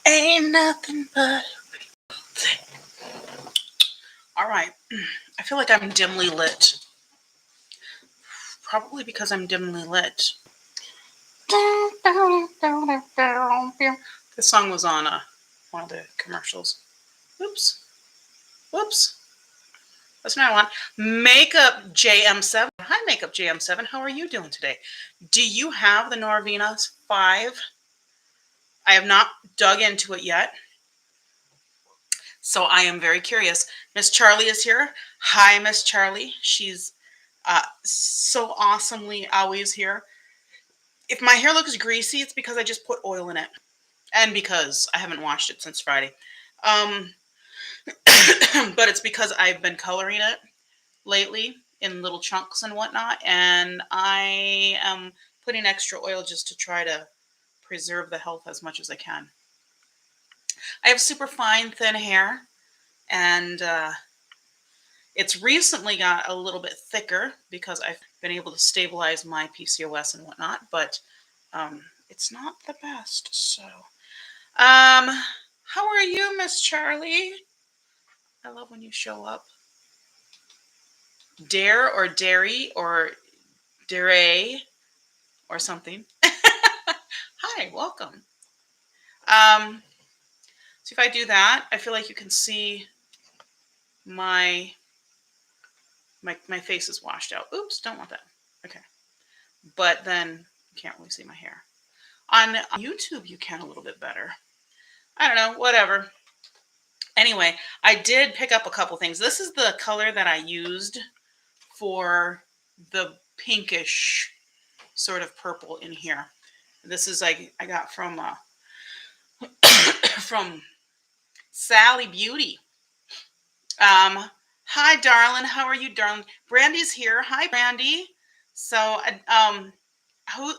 Ain't nothing but. All right. I feel like I'm dimly lit. Probably because I'm dimly lit. This song was on one of the commercials. Whoops. Whoops. That's not what I want. Makeup JM7. Hi, Makeup JM7. How are you doing today? Do you have the Norvina 5? I have not dug into it yet. So I am very curious. Miss Charlie is here. Hi, Miss Charlie. She's so awesomely always here. If my hair looks greasy, it's because I just put oil in it. And because I haven't washed it since Friday. But it's because I've been coloring it lately in little chunks and whatnot. And I am putting extra oil just to try to preserve the health as much as I can. I have super fine, thin hair. And it's recently got a little bit thicker because I've been able to stabilize my PCOS and whatnot. But it's not the best. So, how are you, Miss Charlie? I love when you show up. Dare or dairy or dare or something. Hi, welcome. So if I do that, I feel like you can see my face is washed out. Oops, don't want that. Okay. But then you can't really see my hair. On YouTube, you can a little bit better. I don't know, whatever. Anyway, I did pick up a couple things. This is the color that I used for the pinkish sort of purple in here. This is I got from from Sally Beauty. Hi, darling. How are you, darling? Brandy's here. Hi, Brandy. So,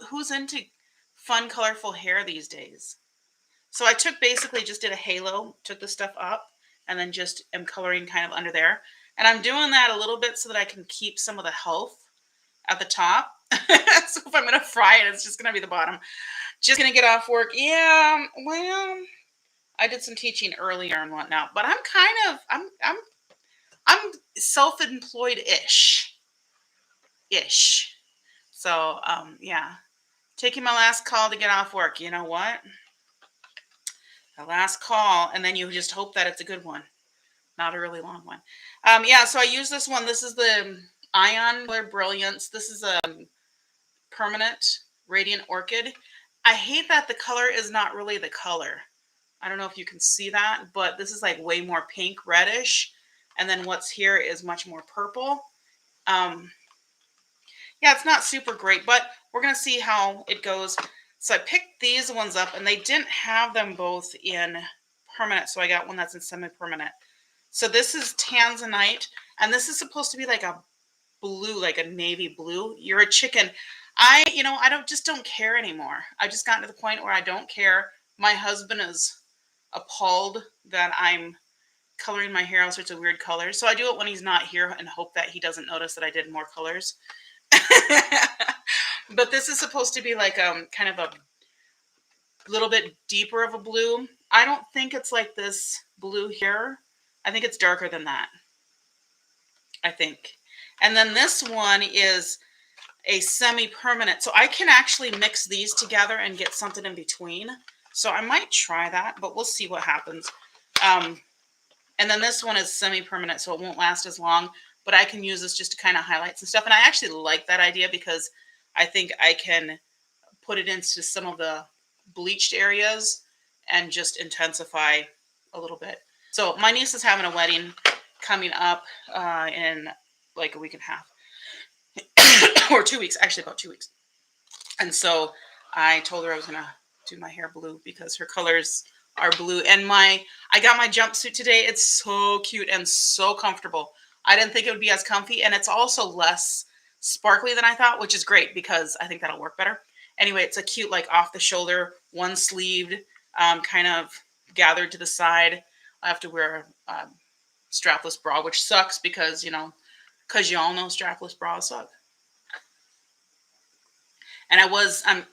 who's into fun, colorful hair these days? So I basically just did a halo, took the stuff up, and then just am coloring kind of under there. And I'm doing that a little bit so that I can keep some of the health at the top. So if I'm going to fry it, it's just going to be the bottom. Just going to get off work. Yeah, well, I did some teaching earlier and whatnot, but I'm self-employed-ish. So, yeah. Taking my last call to get off work. You know what? The last call, and then you just hope that it's a good one, not a really long one. Yeah, so I use this one. This is the Ion Color Brilliance. This is a permanent radiant orchid. I hate that the color is not really the color. I don't know if you can see that, but this is like way more pink reddish, and then what's here is much more purple. Yeah, it's not super great, but we're gonna see how it goes. So I picked these ones up, and they didn't have them both in permanent, so I got one that's in semi-permanent. So this is Tanzanite, and this is supposed to be like a blue, like a navy blue. You're a chicken. I don't care anymore. I've just gotten to the point where I don't care. My husband is appalled that I'm coloring my hair all sorts of weird colors. So I do it when he's not here and hope that he doesn't notice that I did more colors. But this is supposed to be like kind of a little bit deeper of a blue. I don't think it's like this blue here. I think it's darker than that. I think. And then this one is a semi-permanent. So I can actually mix these together and get something in between. So I might try that, but we'll see what happens. And then this one is semi-permanent, so it won't last as long. But I can use this just to kind of highlight some stuff. And I actually like that idea because I think I can put it into some of the bleached areas and just intensify a little bit. So my niece is having a wedding coming up in like a week and a half. Or 2 weeks, actually about 2 weeks. And so I told her I was going to do my hair blue because her colors are blue. And I got my jumpsuit today. It's so cute and so comfortable. I didn't think it would be as comfy, and it's also less sparkly than I thought, which is great because I think that'll work better. Anyway, it's a cute, like off the shoulder, one sleeved, kind of gathered to the side. I have to wear a strapless bra, which sucks because you all know strapless bras suck. And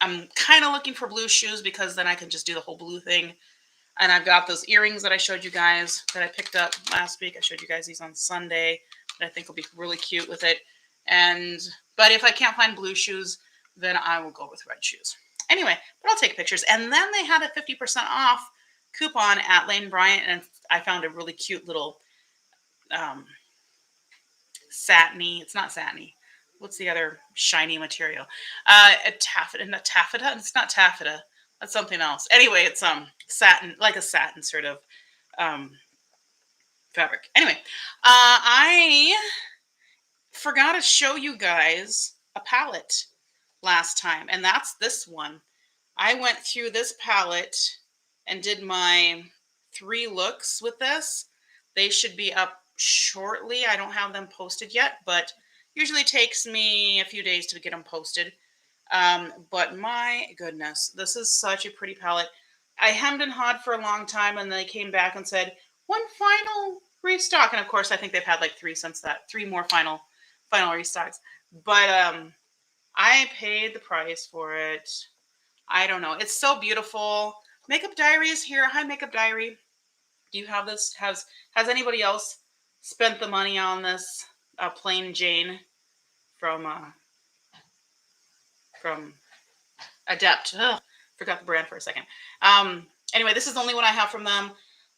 I'm kind of looking for blue shoes because then I can just do the whole blue thing. And I've got those earrings that I showed you guys that I picked up last week. I showed you guys these on Sunday that I think will be really cute with it. But if I can't find blue shoes, then I will go with red shoes. Anyway, but I'll take pictures. And then they had a 50% off coupon at Lane Bryant, and I found a really cute little satiny. It's not satiny. What's the other shiny material? A taffeta. Not taffeta. It's not taffeta. That's something else. Anyway, it's satin, like a satin sort of fabric. Anyway, I forgot to show you guys a palette last time, and that's this one. I went through this palette and did my 3 looks with this. They should be up shortly. I don't have them posted yet, but usually takes me a few days to get them posted. But my goodness, this is such a pretty palette. I hemmed and hawed for a long time, and they came back and said, one final restock. And of course, I think they've had like 3 since that, 3 more final restocks. But I paid the price for it. I don't know. It's so beautiful. Makeup Diary is here. Hi, Makeup Diary. Do you have this? Has anybody else spent the money on this? Plain Jane from Adept. Ugh, forgot the brand for a second. Anyway, this is the only one I have from them.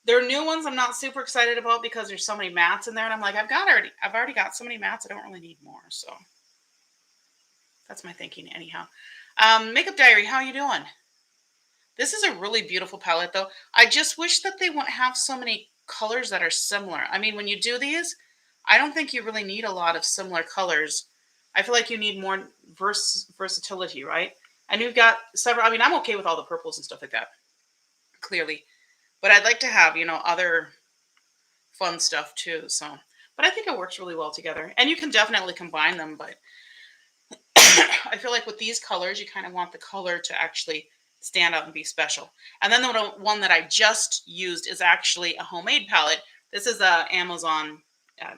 Their new ones I'm not super excited about because there's so many mattes in there, and I'm like, I've already got so many mattes. I don't really need more. So that's my thinking anyhow. Makeup Diary, how you doing? This is a really beautiful palette, though. I just wish that they wouldn't have so many colors that are similar. I mean, when you do these, I don't think you really need a lot of similar colors. I feel like you need more versatility, right? And you've got several. I mean, I'm okay with all the purples and stuff like that, clearly. But I'd like to have, other fun stuff too. So, but I think it works really well together. And you can definitely combine them, but I feel like with these colors, you kind of want the color to actually stand out and be special. And then the one that I just used is actually a homemade palette. This is a Amazon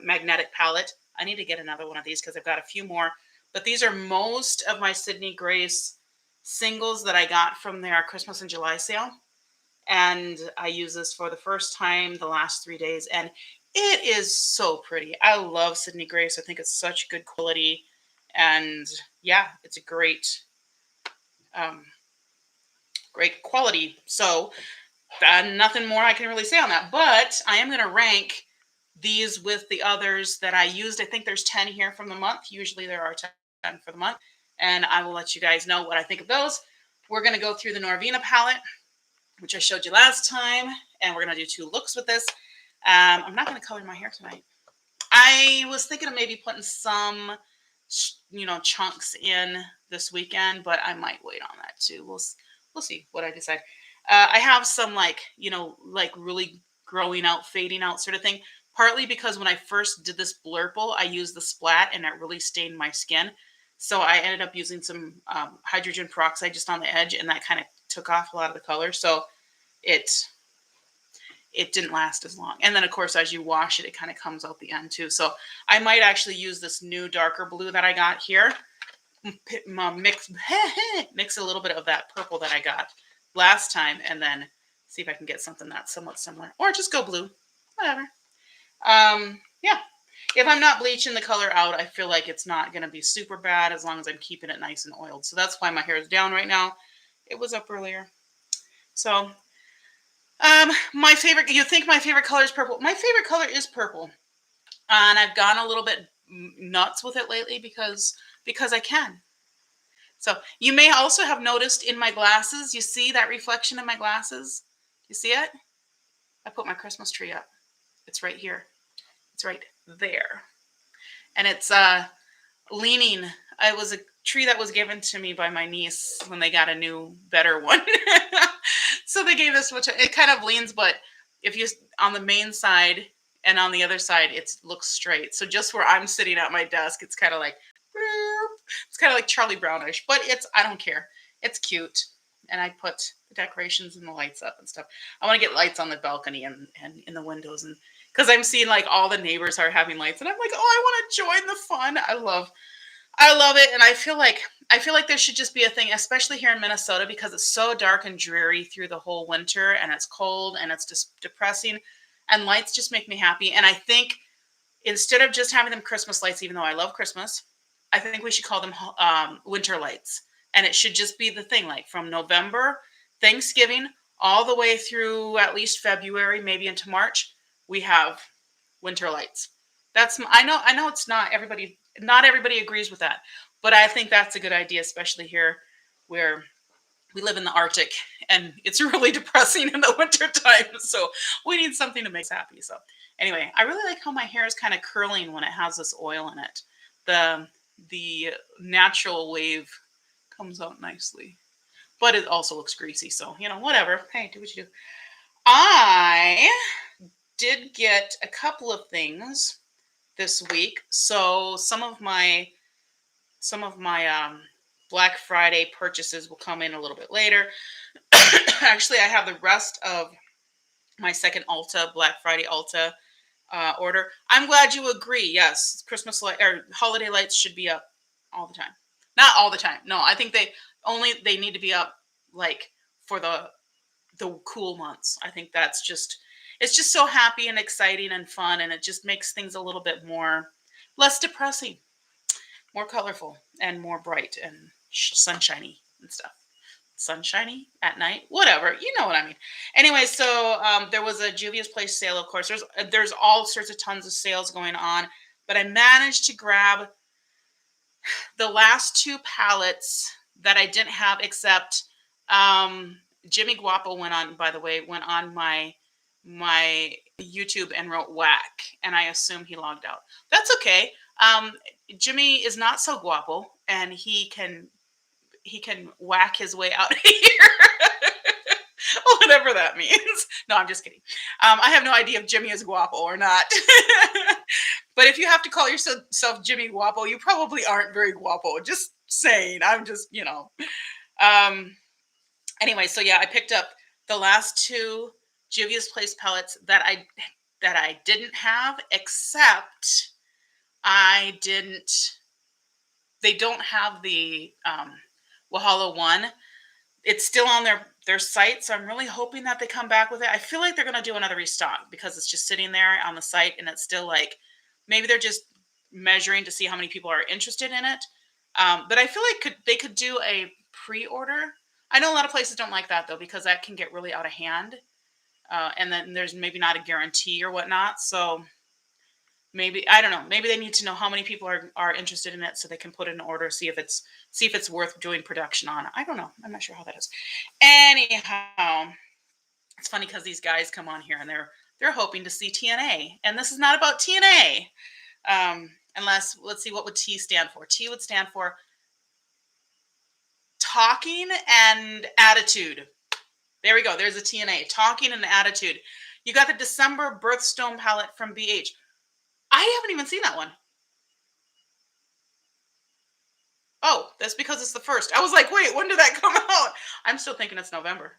magnetic palette. I need to get another one of these because I've got a few more. But these are most of my Sydney Grace singles that I got from their Christmas and July sale. And I use this for the first time the last 3 days. And it is so pretty. I love Sydney Grace. I think it's such good quality. And yeah, it's a great quality. So nothing more I can really say on that. But I am going to rank these with the others that I used. I think there's 10 here from the month. Usually there are 10 for the month. And I will let you guys know what I think of those. We're going to go through the Norvina palette, which I showed you last time. And we're going to do 2 looks with this. I'm not going to color my hair tonight. I was thinking of maybe putting some, chunks in this weekend, but I might wait on that too. We'll see what I decide. I have some like really growing out, fading out sort of thing. Partly because when I first did this blurple, I used the splat and it really stained my skin. So I ended up using some hydrogen peroxide just on the edge, and that kind of took off a lot of the color. So it didn't last as long. And then, of course, as you wash it, it kind of comes out the end too. So I might actually use this new darker blue that I got here. Mix a little bit of that purple that I got last time, and then see if I can get something that's somewhat similar. Or just go blue. Whatever. Yeah. If I'm not bleaching the color out, I feel like it's not going to be super bad as long as I'm keeping it nice and oiled. So that's why my hair is down right now. It was up earlier. So, my favorite, you think my favorite color is purple. My favorite color is purple. And I've gone a little bit nuts with it lately because I can. So you may also have noticed in my glasses, you see that reflection in my glasses? You see it? I put my Christmas tree up. It's right here. It's right there. And it's leaning. It was a tree that was given to me by my niece when they got a new, better one. So they gave this, which it kind of leans, but if you on the main side and on the other side, it looks straight. So just where I'm sitting at my desk, it's kind of like Charlie Brownish, but I don't care. It's cute. And I put the decorations and the lights up and stuff. I want to get lights on the balcony and in the windows, and because I'm seeing like all the neighbors are having lights, and I'm like, oh, I want to join the fun. I love I love it, and I feel like there should just be a thing, especially here in Minnesota, because it's so dark and dreary through the whole winter, and it's cold, and it's just depressing. And lights just make me happy. And I think instead of just having them Christmas lights, even though I love Christmas, I think we should call them winter lights. And it should just be the thing, like from November, Thanksgiving, all the way through at least February, maybe into March, we have winter lights. I know it's not everybody agrees with that, but I think that's a good idea, especially here where we live in the Arctic and it's really depressing in the winter time. So we need something to make us happy. So anyway, I really like how my hair is kind of curling when it has this oil in it. The the natural wave comes out nicely. But it also looks greasy, so whatever. Hey, do what you do. I did get a couple of things this week. So some of my Black Friday purchases will come in a little bit later. Actually, I have the rest of my second Ulta Black Friday Ulta order. I'm glad you agree. Yes, Christmas light or holiday lights should be up all the time. Not all the time. No, I think they need to be up like for the cool months. I think it's just so happy and exciting and fun, and it just makes things a little bit more less depressing, more colorful, and more bright and sunshiny and stuff. Sunshiny at night, whatever, you know what I mean. Anyway, so there was a Juvia's Place sale. Of course, there's all sorts of tons of sales going on, but I managed to grab the last two palettes that I didn't have, except Jimmy Guapo went on. By the way, went on my YouTube and wrote whack, and I assume he logged out. That's okay. Jimmy is not so guapo, and he can whack his way out of here. Whatever that means. No, I'm just kidding. I have no idea if Jimmy is guapo or not. But if you have to call yourself Jimmy Guapo, you probably aren't very guapo. Just saying. I'm just. Um, anyway, so yeah, I picked up the last two Juvia's Place palettes that I didn't have, except I didn't. They don't have the Wahala one. It's still on their site, so I'm really hoping that they come back with it. I feel like they're gonna do another restock because it's just sitting there on the site, and it's still like maybe they're just measuring to see how many people are interested in it. But I feel like they could do a pre-order. I know a lot of places don't like that though because that can get really out of hand, and then there's maybe not a guarantee or whatnot. So maybe I don't know. Maybe they need to know how many people are interested in it so they can put in an order, see if it's worth doing production on. I don't know. I'm not sure how that is. Anyhow, it's funny because these guys come on here and they're hoping to see TNA, and this is not about TNA. Unless let's see, what would T stand for? T would stand for talking and attitude. There we go. There's a TNA. Talking and attitude. You got the December Birthstone palette from BH. I haven't even seen that one. Oh, that's because it's the first. I was like, wait, when did that come out? I'm still thinking it's November.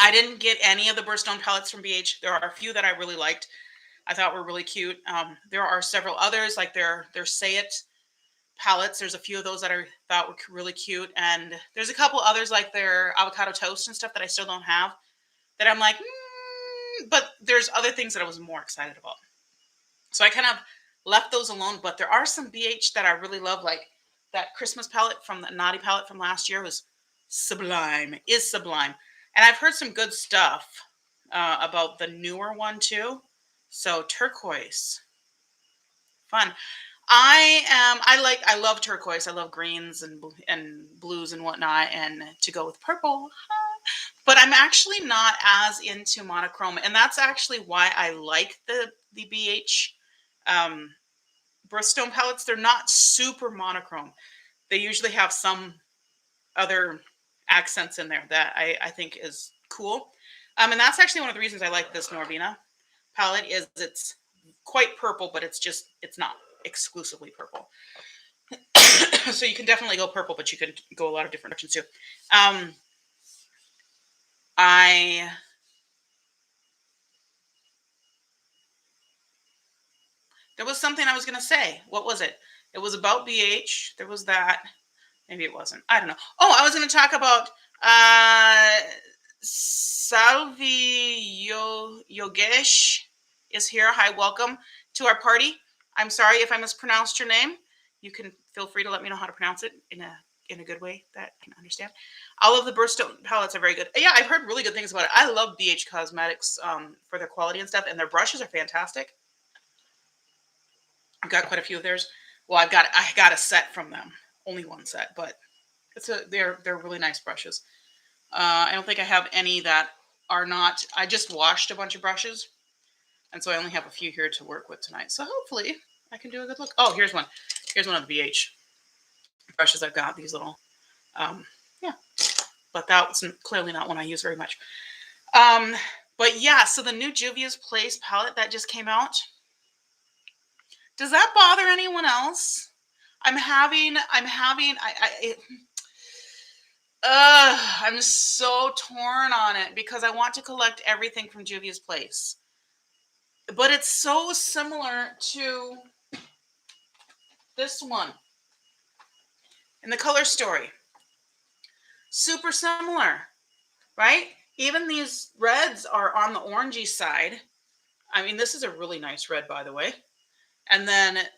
I didn't get any of the Birthstone palettes from BH. There are a few that I really liked. I thought were really cute. There are several others, like their Say It palettes. There's a few of those that I thought were really cute. And there's a couple others, like their avocado toast and stuff that I still don't have, that I'm like, but there's other things that I was more excited about. So I kind of left those alone, but there are some BH that I really love, like that Christmas palette from the Naughty palette from last year was sublime, is sublime. And I've heard some good stuff about the newer one too. So turquoise, fun. I love turquoise. I love greens and blues and whatnot, and to go with purple. But I'm actually not as into monochrome, and that's actually why I like the BH birthstone palettes. They're not super monochrome. They usually have some other accents in there that I think is cool. And that's actually one of the reasons I like this Norvina palette is it's quite purple, but it's not exclusively purple. So you can definitely go purple, but you can go a lot of different directions too. I There was something I was going to say. What was it? It was about BH. There was that. Maybe it wasn't. I don't know. Oh, I was going to talk about Salvi Yogesh is here. Hi, welcome to our party. I'm sorry if I mispronounced your name. You can feel free to let me know how to pronounce it in a good way that I can understand. All of the birthstone palettes are very good. Yeah, I've heard really good things about it. I love BH Cosmetics for their quality and stuff, and their brushes are fantastic. I've got quite a few of theirs. Well, I got a set from them. Only one set, but they're really nice brushes. I don't think I have any that are not. I just washed a bunch of brushes, and so I only have a few here to work with tonight. So hopefully I can do a good look. Oh, here's one. Here's one of the BH brushes I've got. These little, yeah. But that was clearly not one I use very much. But yeah, so the new Juvia's Place palette that just came out. Does that bother anyone else? I'm so torn on it because I want to collect everything from Juvia's Place. But it's so similar to this one in the color story. Super similar, right? Even these reds are on the orangey side. I mean, this is a really nice red, by the way. And then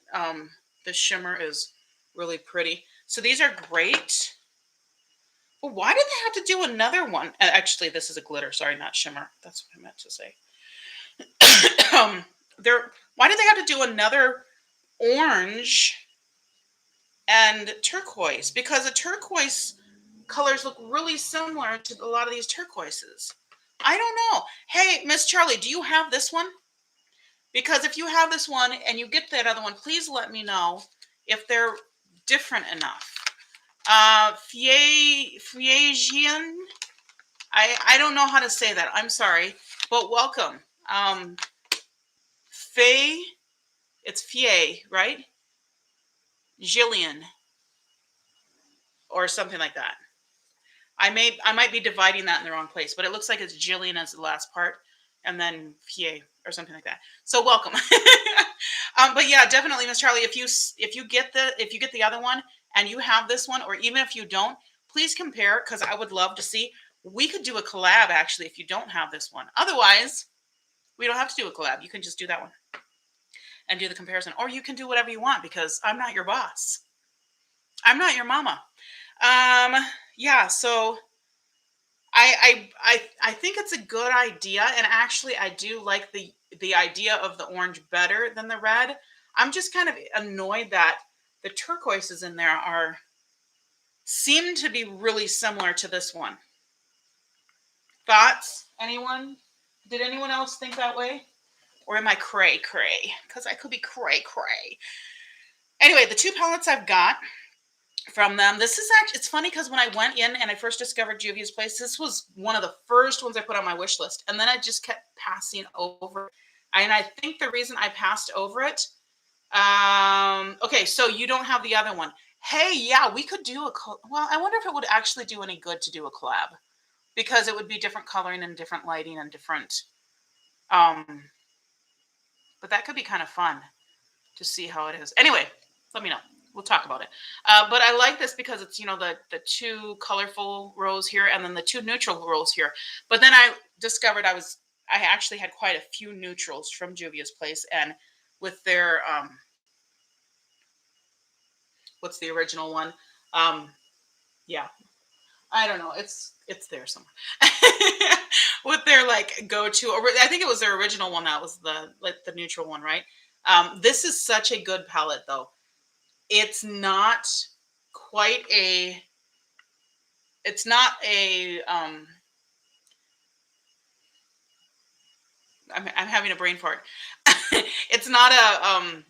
the shimmer is really pretty. So these are great. But why did they have to do another one? Actually, this is a glitter. Sorry, not shimmer. That's what I meant to say. Why did they have to do another orange and turquoise? Because the turquoise colors look really similar to a lot of these turquoises. I don't know. Hey, Miss Charlie, do you have this one? Because if you have this one and you get that other one, please let me know if they're different enough. Fiagian. I don't know how to say that. I'm sorry, but welcome. Faye, it's Fie, right? Jillian, or something like that. I might be dividing that in the wrong place, but it looks like it's Jillian as the last part, and then Fie or something like that. So welcome. But yeah, definitely, Miss Charlie. If you get the other one and you have this one, or even if you don't, please compare because I would love to see. We could do a collab actually if you don't have this one. Otherwise, we don't have to do a collab. You can just do that one and do the comparison, or you can do whatever you want because I'm not your boss. I'm not your mama. Yeah. So I think it's a good idea, and actually, I do like the idea of the orange better than the red. I'm just kind of annoyed that the turquoises in there seem to be really similar to this one. Thoughts? Anyone? Did anyone else think that way? Or am I cray? Because I could be cray. Anyway, the two palettes I've got from them. This is actually, it's funny because when I went in and I first discovered Juvia's Place, this was one of the first ones I put on my wish list. And then I just kept passing over. And I think the reason I passed over it, okay, so you don't have the other one. Hey, yeah, we could do well, I wonder if it would actually do any good to do a collab because it would be different coloring and different lighting and different, but that could be kind of fun to see how it is. Anyway, let me know. We'll talk about it. But I like this because it's, the two colorful rows here and then the two neutral rows here. But then I discovered I actually had quite a few neutrals from Juvia's Place, and with their, what's the original one? Yeah, I don't know. It's there somewhere. With their go-to, I think it was their original one that was the neutral one, right? This is such a good palette though. It's not quite a, I'm having a brain fart. It's not a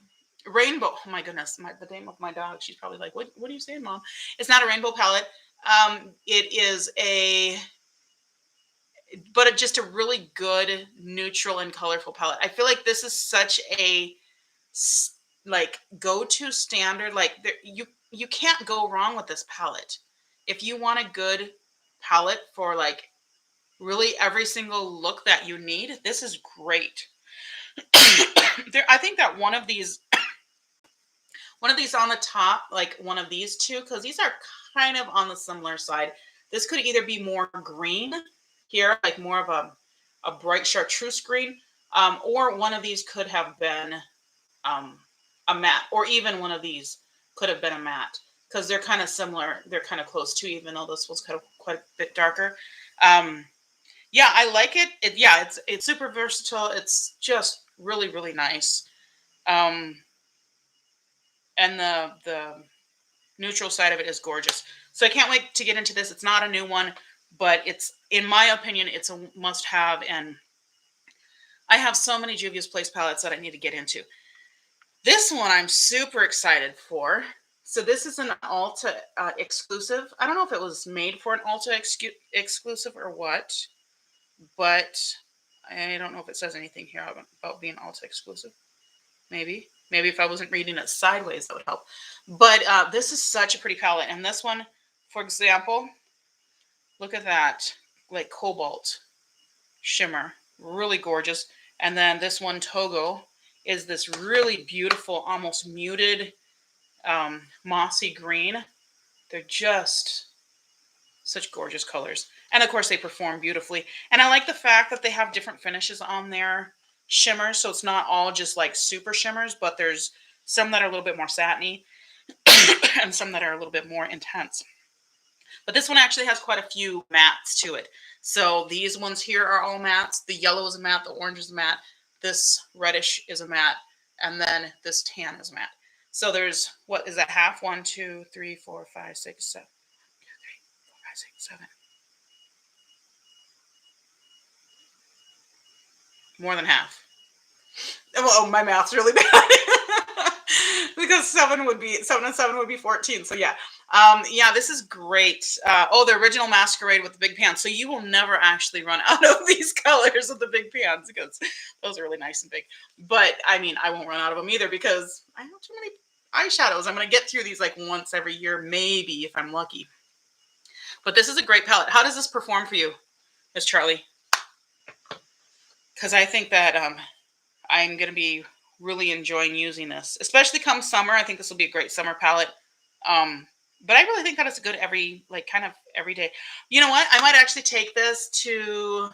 rainbow. Oh my goodness, the name of my dog. She's probably like, what are you saying, Mom? It's not a rainbow palette. It is but just a really good neutral and colorful palette. I feel like this is such a go-to standard. You can't go wrong with this palette. If you want a good palette for really every single look that you need, this is great. I think that one of these One of these on the top, like one of these two, because these are kind of on the similar side. This could either be more green here, like more of a bright chartreuse green, or one of these could have been um, a matte, or even one of these could have been a matte because they're kind of similar. They're kind of close too, even though this was kind of quite a bit darker. Yeah, I like it. Yeah, it's super versatile. It's just really really nice. Um, and the neutral side of it is gorgeous. So I can't wait to get into this. It's not a new one, but it's, in my opinion, it's a must have. And I have so many Juvia's Place palettes that I need to get into. This one I'm super excited for. So this is an Ulta exclusive. I don't know if it was made for an Ulta exclusive or what, but I don't know if it says anything here about being Ulta exclusive. Maybe if I wasn't reading it sideways, that would help. But this is such a pretty palette. And this one, for example, look at that, like cobalt shimmer, really gorgeous. And then this one, Togo, is this really beautiful, almost muted mossy green. They're just such gorgeous colors. And of course they perform beautifully. And I like the fact that they have different finishes on their shimmers. So it's not all just like super shimmers, but there's some that are a little bit more satiny and some that are a little bit more intense. But this one actually has quite a few mattes to it. So these ones here are all mattes. The yellow is a matte, the orange is a matte, this reddish is a matte, and then this tan is matte. So there's, what is that, half? 1, 2, 3, 4, 5, 6, 7. 2, 3, 4, 5, 6, 7. More than half. Oh, my math's really bad. Because 7 and 7 would be 14. So yeah. Yeah, this is great. Oh, the original Masquerade with the big pans. So you will never actually run out of these colors with the big pans because those are really nice and big. But I mean, I won't run out of them either because I have too many eyeshadows. I'm going to get through these like once every year, maybe if I'm lucky. But this is a great palette. How does this perform for you, Miss Charlie? Because I think that I'm going to be really enjoying using this, especially come summer. I think this will be a great summer palette. But I really think that it's a good kind of every day. You know what? I might actually take this to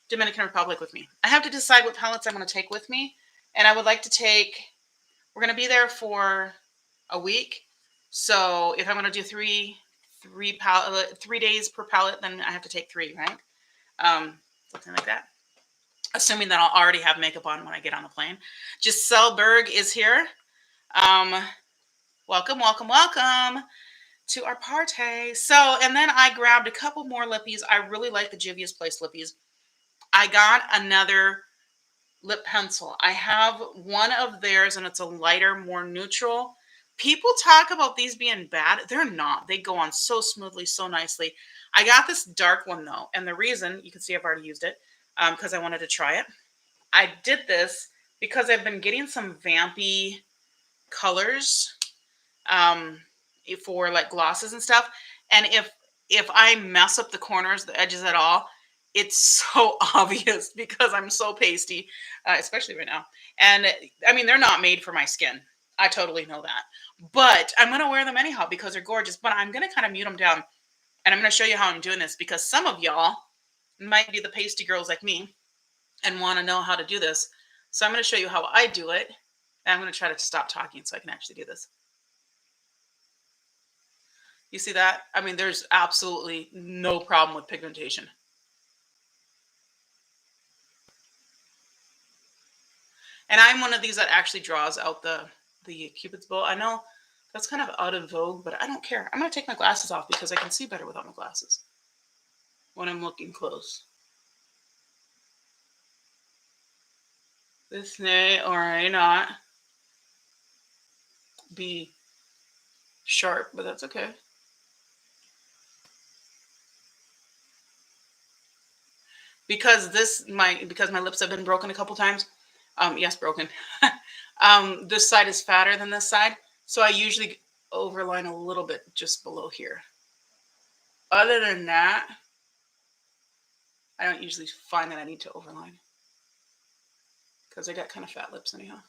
Dominican Republic with me. I have to decide what palettes I'm going to take with me. And I would like to take, we're going to be there for a week. So if I'm going to do three days per palette, then I have to take 3, right? Something like that. Assuming that I'll already have makeup on when I get on the plane. Giselle Berg is here. Welcome, welcome, welcome to our party. So, and then I grabbed a couple more lippies. I really like the Juvia's Place lippies. I got another lip pencil. I have one of theirs and it's a lighter, more neutral. People talk about these being bad. They're not. They go on so smoothly, so nicely. I got this dark one though. And the reason, you can see I've already used it because I wanted to try it. I did this because I've been getting some vampy colors for like glosses and stuff. And if I mess up the corners, the edges at all, it's so obvious because I'm so pasty, especially right now. And I mean, they're not made for my skin. I totally know that. But I'm going to wear them anyhow because they're gorgeous. But I'm going to kind of mute them down. And I'm going to show you how I'm doing this because some of y'all might be the pasty girls like me and want to know how to do this. So I'm going to show you how I do it. And I'm going to try to stop talking so I can actually do this. You see that? I mean, there's absolutely no problem with pigmentation. And I'm one of these that actually draws out the Cupid's bow. I know that's kind of out of vogue, but I don't care. I'm going to take my glasses off because I can see better without my glasses when I'm looking close. This may or may not be sharp, but that's okay. Because my lips have been broken a couple times. Yes, broken. This side is fatter than this side, so I usually overline a little bit just below here. Other than that, I don't usually find that I need to overline because I got kind of fat lips anyhow.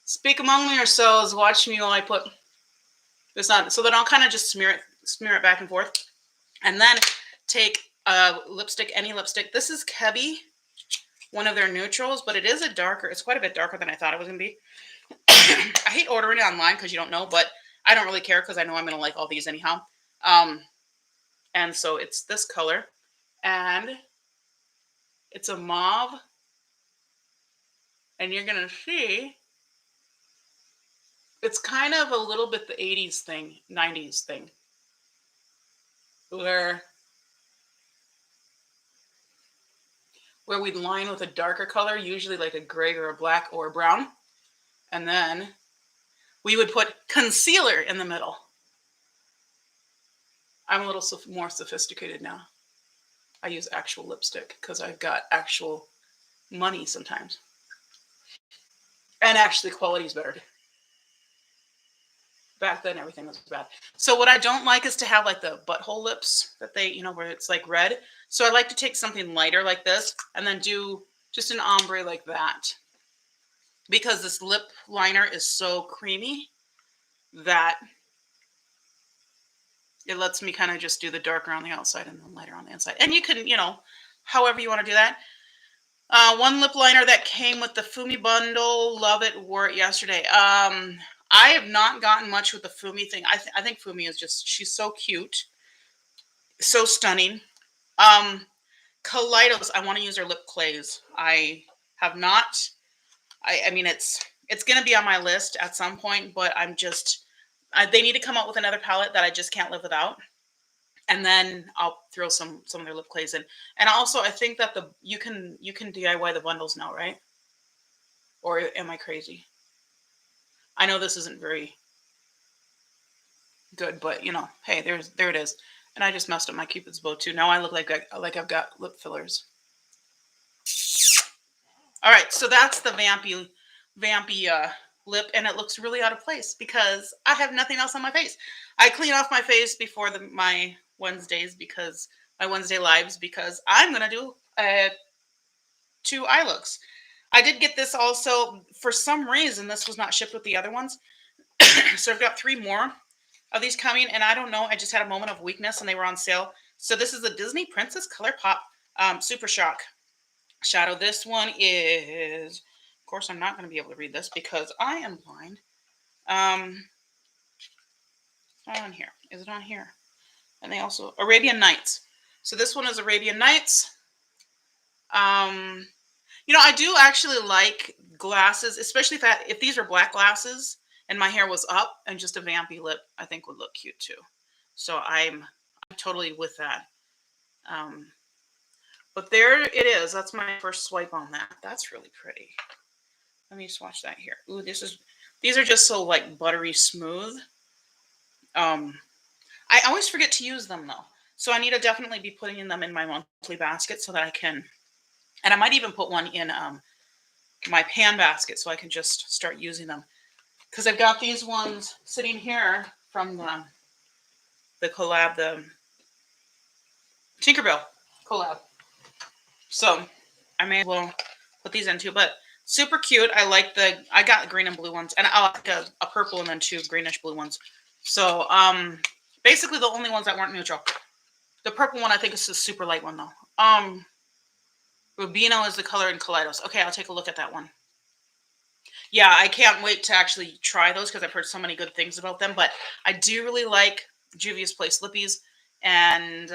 Speak among yourselves. Watch me while I put this on. So then I'll kind of just smear it back and forth. And then take a lipstick, any lipstick. This is Kebby, one of their neutrals, but it is it's quite a bit darker than I thought it was going to be. I hate ordering it online because you don't know, but I don't really care because I know I'm going to like all these anyhow. And so it's this color, and it's a mauve, and you're going to see it's kind of a little bit the 80s thing, 90s thing, where we'd line with a darker color, usually like a gray or a black or a brown, and then we would put concealer in the middle. I'm a little more sophisticated now. I use actual lipstick because I've got actual money sometimes. And actually, quality is better. Back then, everything was bad. So what I don't like is to have like the butthole lips that they, where it's like red. So I like to take something lighter like this and then do just an ombre like that. Because this lip liner is so creamy that it lets me kind of just do the darker on the outside and the lighter on the inside. And you can, however you want to do that. One lip liner that came with the Fumi bundle. Love it. Wore it yesterday. I have not gotten much with the Fumi thing. I think Fumi is she's so cute. So stunning. Kaleidos, I want to use their lip clays. I have not. I mean, it's going to be on my list at some point, but they need to come out with another palette that I just can't live without. And then I'll throw some of their lip clays in. And also, I think that you can DIY the bundles now, right? Or am I crazy? I know this isn't very good, but hey, there it is. And I just messed up my Cupid's bow too. Now I look like I've got lip fillers. All right, so that's the vampy lip, and it looks really out of place because I have nothing else on my face. I clean off my face before my Wednesdays my Wednesday lives because I'm gonna do 2 eye looks. I did get this also. For some reason, this was not shipped with the other ones. So I've got 3 more of these coming, and I don't know. I just had a moment of weakness, and they were on sale. So this is the Disney Princess Color Pop Super Shock shadow. This one is, of course, I'm not going to be able to read this because I am blind. On here. Is it on here? And they also, Arabian Nights. So this one is Arabian Nights. I do actually like glasses, especially if these are black glasses and my hair was up, and just a vampy lip I think would look cute too. So I'm totally with that. But there it is. That's my first swipe on that. That's really pretty. Let me swatch that here. Ooh, these are just so like buttery smooth. I always forget to use them though. So I need to definitely be putting them in my monthly basket so that I can, and I might even put one in my pan basket so I can just start using them. Because I've got these ones sitting here from the collab, the Tinkerbell collab. So I may as well put these in too, but super cute. I got green and blue ones, and I like a purple and then 2 greenish blue ones. So basically the only ones that weren't neutral. The purple one I think is a super light one though. Rubino is the color in Kaleidos. Okay, I'll take a look at that one. Yeah, I can't wait to actually try those because I've heard so many good things about them. But I do really like Juvia's Place lippies, and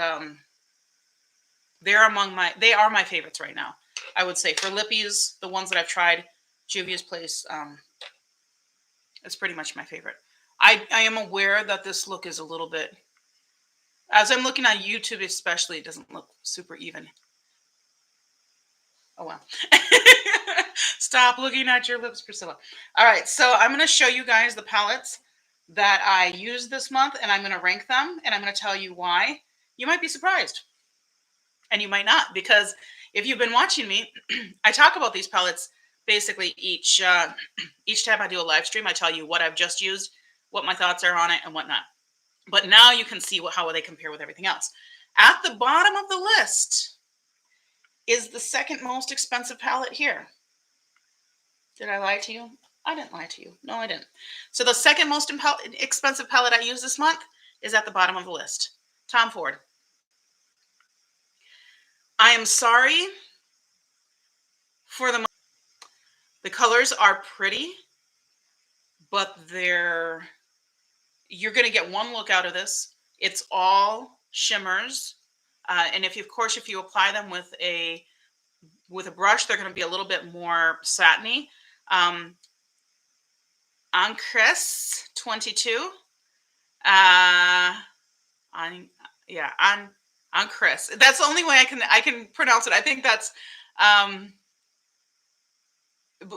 they are my favorites right now. I would say for lippies, the ones that I've tried, Juvia's Place is pretty much my favorite. I am aware that this look is a little bit, as I'm looking on YouTube especially, it doesn't look super even. Oh, wow. Stop looking at your lips, Priscilla. All right, so I'm going to show you guys the palettes that I used this month, and I'm going to rank them, and I'm going to tell you why. You might be surprised, and you might not, because if you've been watching me, I talk about these palettes basically each time I do a live stream. I tell you what I've just used, what my thoughts are on it, and whatnot. But now you can see how they compare with everything else. At the bottom of the list is the second most expensive palette here. Did I lie to you? I didn't lie to you. No, I didn't. So the second most expensive palette I used this month is at the bottom of the list. Tom Ford. I am sorry for the colors are pretty, but you're going to get one look out of this. It's all shimmers. And if you, of course, if you apply them with a brush, they're going to be a little bit more satiny. On Chris 22. On yeah, on Chris. That's the only way I can pronounce it. I think that's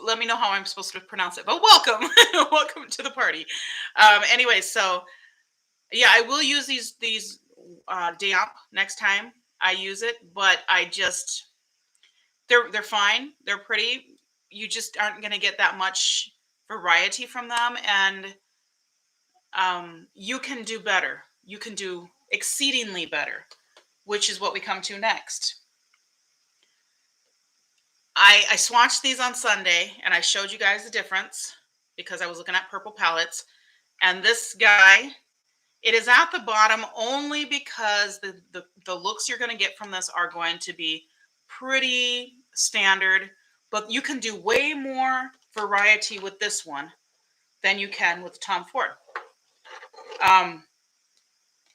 let me know how I'm supposed to pronounce it. But welcome. Welcome to the party. Anyway, so yeah, I will use these damp next time I use it, but I just they're fine. They're pretty. You just aren't going to get that much variety from them, and you can do better. You can do exceedingly better, which is what we come to next. I swatched these on Sunday, and I showed you guys the difference because I was looking at purple palettes. And this guy, it is at the bottom only because the looks you're going to get from this are going to be pretty standard, but you can do way more variety with this one than you can with Tom Ford.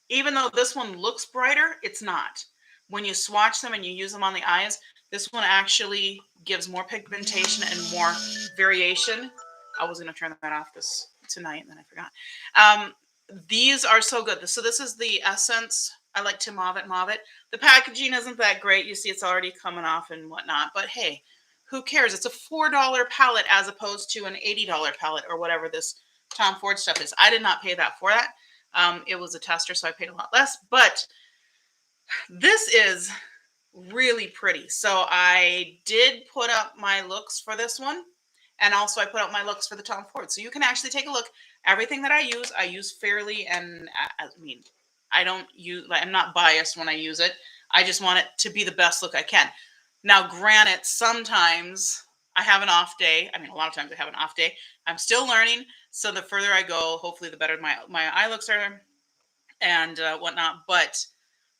Even though this one looks brighter, it's not. When you swatch them and you use them on the eyes, this one actually gives more pigmentation and more variation. I was going to turn that off this tonight, and then I forgot. These are so good. So this is the Essence. I like to mauve it. The packaging isn't that great. You see it's already coming off and whatnot. But hey, who cares? It's a $4 palette as opposed to an $80 palette or whatever this Tom Ford stuff is. I did not pay that for that. It was a tester, so I paid a lot less. But this is really pretty. So I did put up my looks for this one. And also I put up my looks for the Tom Ford. So you can actually take a look. Everything that I use fairly. And I mean, I'm not biased when I use it. I just want it to be the best look I can. Now, granted, sometimes I have an off day. I mean, a lot of times I have an off day. I'm still learning. So the further I go, hopefully the better my eye looks are and whatnot. But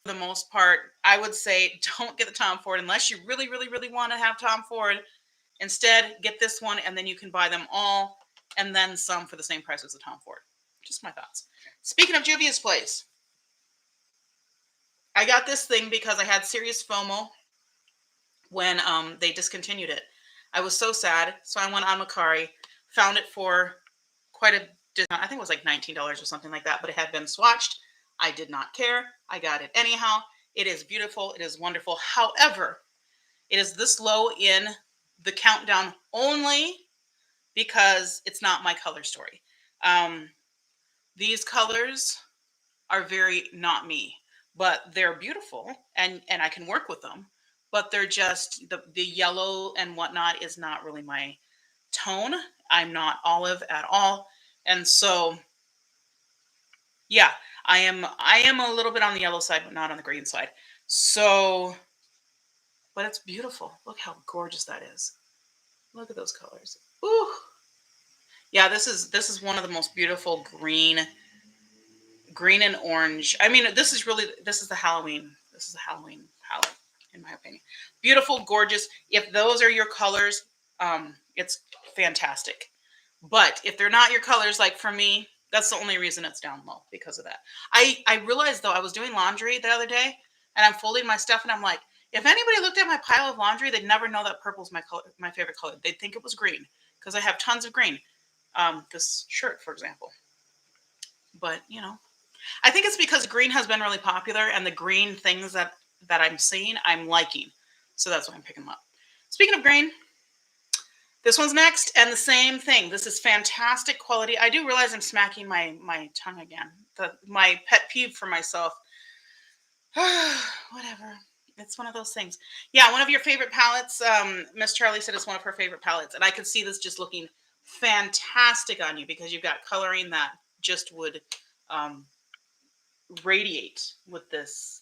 for the most part, I would say don't get the Tom Ford unless you really, really, really want to have Tom Ford. Instead, get this one, and then you can buy them all and then some for the same price as the Tom Ford. Just my thoughts. Speaking of Juvia's Place, I got this thing because I had serious FOMO when they discontinued it. I was so sad, so I went on Mercari, found it for quite a discount. I think it was like $19 or something like that, but it had been swatched. I did not care. I got it anyhow. It is beautiful. It is wonderful. However, it is this low in the countdown only because it's not my color story. These colors are very not me, but they're beautiful and I can work with them. But they're just the yellow and whatnot is not really my tone. I'm not olive at all, and so yeah, I am a little bit on the yellow side, but not on the green side. So, but it's beautiful. Look how gorgeous that is. Look at those colors. Ooh. Yeah, this is one of the most beautiful green and orange. I mean, this is the Halloween. This is the Halloween palette, in my opinion. Beautiful, gorgeous. If those are your colors, it's fantastic. But if they're not your colors, like for me, that's the only reason it's down low, because of that. I realized, though, I was doing laundry the other day, and I'm folding my stuff, and I'm like, if anybody looked at my pile of laundry, they'd never know that purple's my favorite color. They'd think it was green, because I have tons of green. This shirt, for example. But, I think it's because green has been really popular, and the green things that I'm seeing, I'm liking. So that's why I'm picking them up. Speaking of green, this one's next, and the same thing. This is fantastic quality. I do realize I'm smacking my tongue again. My pet peeve for myself. Whatever. It's one of those things. Yeah, one of your favorite palettes. Miss Charlie said it's one of her favorite palettes, and I could see this just looking fantastic on you because you've got coloring that just would radiate with this.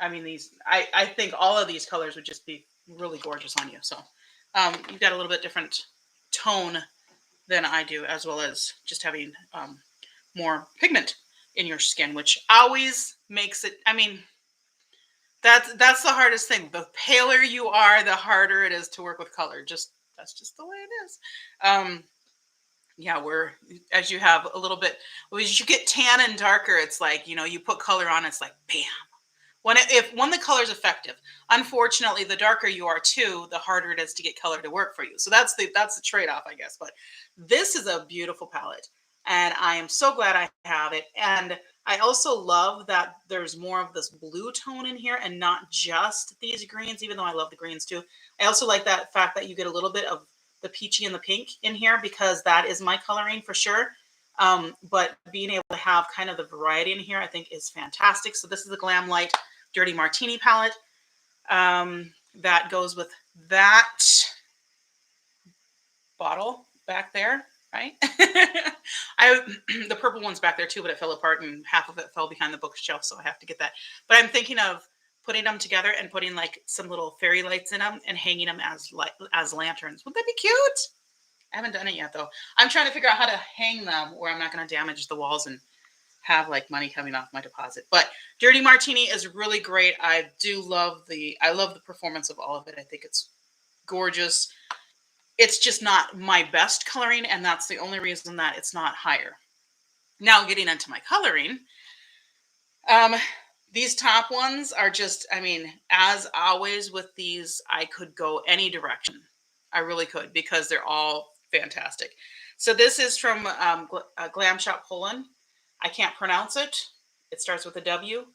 I mean, I think all of these colors would just be really gorgeous on you. So you've got a little bit different tone than I do, as well as just having more pigment in your skin, which always makes it, I mean, that's the hardest thing. The paler you are, the harder it is to work with color. Just that's just the way it is. Um, yeah, we're as you have a little bit, well, as you get tan and darker, it's like, you know, you put color on, it's like bam. When the color is effective. Unfortunately, the darker you are too, the harder it is to get color to work for you. So that's the trade-off, I guess. But this is a beautiful palette, and I am so glad I have it. And I also love that there's more of this blue tone in here and not just these greens, even though I love the greens too. I also like that fact that you get a little bit of the peachy and the pink in here because that is my coloring for sure. But being able to have kind of the variety in here, I think is fantastic. So this is the Glam Light Dirty Martini palette. That goes with that bottle back there, right? The purple one's back there too, but it fell apart and half of it fell behind the bookshelf, so I have to get that. But I'm thinking of putting them together and putting like some little fairy lights in them and hanging them as lanterns. Would that be cute? I haven't done it yet though. I'm trying to figure out how to hang them where I'm not going to damage the walls and have like money coming off my deposit. But Dirty Martini is really great. I love the performance of all of it. I think it's gorgeous. It's just not my best coloring, and that's the only reason that it's not higher. Now getting into my coloring, these top ones are just, I mean, as always with these, I could go any direction. I really could because they're all fantastic. So this is from Glam Shop Poland. I can't pronounce it. It starts with a W.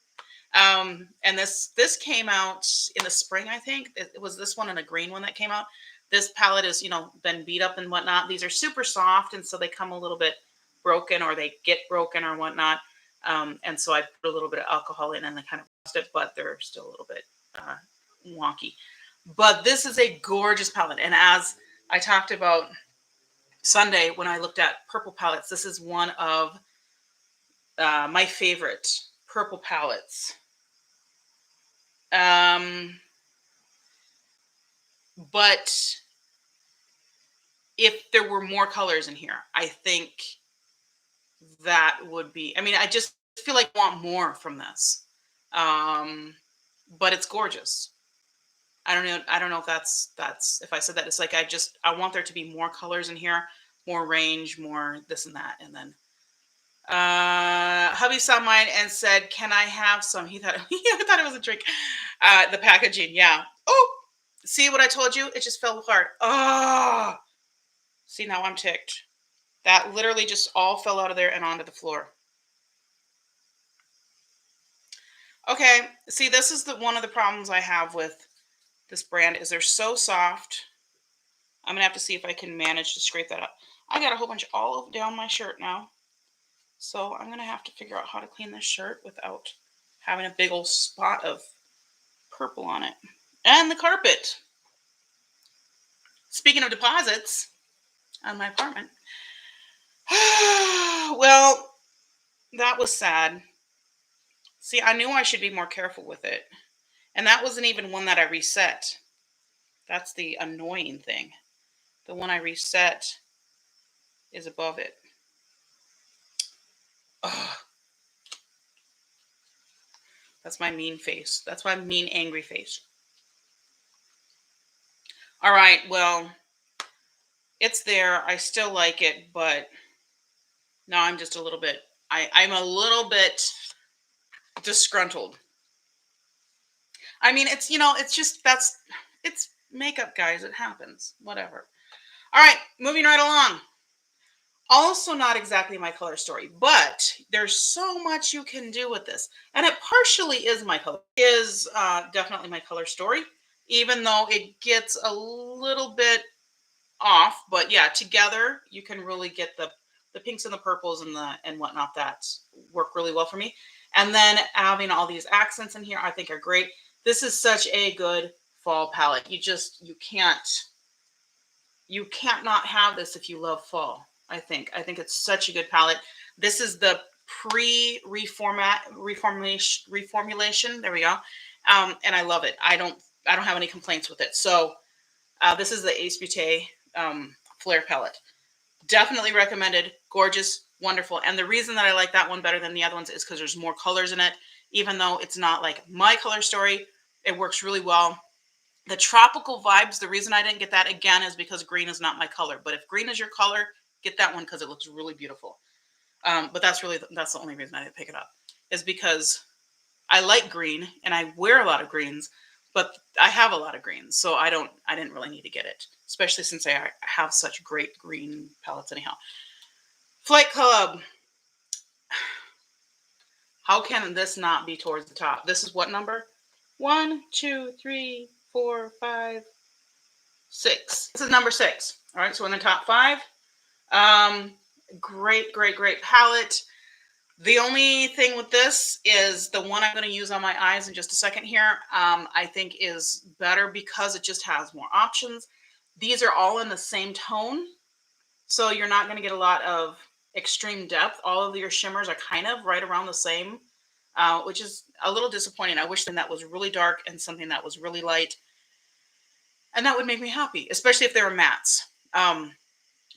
And this came out in the spring, I think. It was this one and a green one that came out. This palette is, you know, been beat up and whatnot. These are super soft, and so they come a little bit broken or they get broken or whatnot. And so I put a little bit of alcohol in and they kind of rust it, but they're still a little bit wonky. But this is a gorgeous palette. And as I talked about Sunday when I looked at purple palettes, this is one of my favorite purple palettes. But if there were more colors in here, I think that would be, I mean, I just feel like I want more from this. But it's gorgeous. I don't know if that's if I said that, it's like I want there to be more colors in here, more range, more this and that. And then hubby saw mine and said, "Can I have some?" He thought he thought it was a drink. The packaging, yeah. Oh, see what I told you? It just fell apart. Oh, see, now I'm ticked. That literally just all fell out of there and onto the floor. Okay, see, this is one of the problems I have with this brand is they're so soft. I'm gonna have to see if I can manage to scrape that up. I got a whole bunch all down my shirt now. So I'm gonna have to figure out how to clean this shirt without having a big old spot of purple on it. And the carpet. Speaking of deposits on my apartment. Well, that was sad. See, I knew I should be more careful with it. And that wasn't even one that I reset. That's the annoying thing. The one I reset is above it. Ugh. That's my mean face. That's my mean, angry face. All right, well, it's there. I still like it, but now I'm just a little bit, I'm a little bit disgruntled. I mean, it's, you know, it's just, it's makeup, guys. It happens. Whatever. All right, moving right along. Also not exactly my color story, but there's so much you can do with this. And it partially is my color, is definitely my color story, even though it gets a little bit off. But yeah, together you can really get the pinks and the purples and whatnot that work really well for me. And then having all these accents in here, I think are great. This is such a good fall palette. You can't not have this if you love fall. I think it's such a good palette. This is the reformulation. There we go. And I love it. I don't have any complaints with it. So this is the Ace Beauté Flare palette. Definitely recommended. Gorgeous, wonderful. And the reason that I like that one better than the other ones is because there's more colors in it. Even though it's not like my color story, it works really well. The tropical vibes, the reason I didn't get that again is because green is not my color. But if green is your color, get that one because it looks really beautiful. But that's the only reason I didn't pick it up, is because I like green and I wear a lot of greens, but I have a lot of greens, so I didn't really need to get it, especially since I have such great green palettes anyhow. Flight Club. How can this not be towards the top? This is what number? 1, 2, 3, 4, 5, 6. This is number 6. All right, so in the top 5. Great, great, great palette. The only thing with this is the one I'm going to use on my eyes in just a second here, I think is better because it just has more options. These are all in the same tone, so you're not going to get a lot of extreme depth. All of your shimmers are kind of right around the same, which is a little disappointing. I wish that was really dark and something that was really light, and that would make me happy, especially if they were mattes.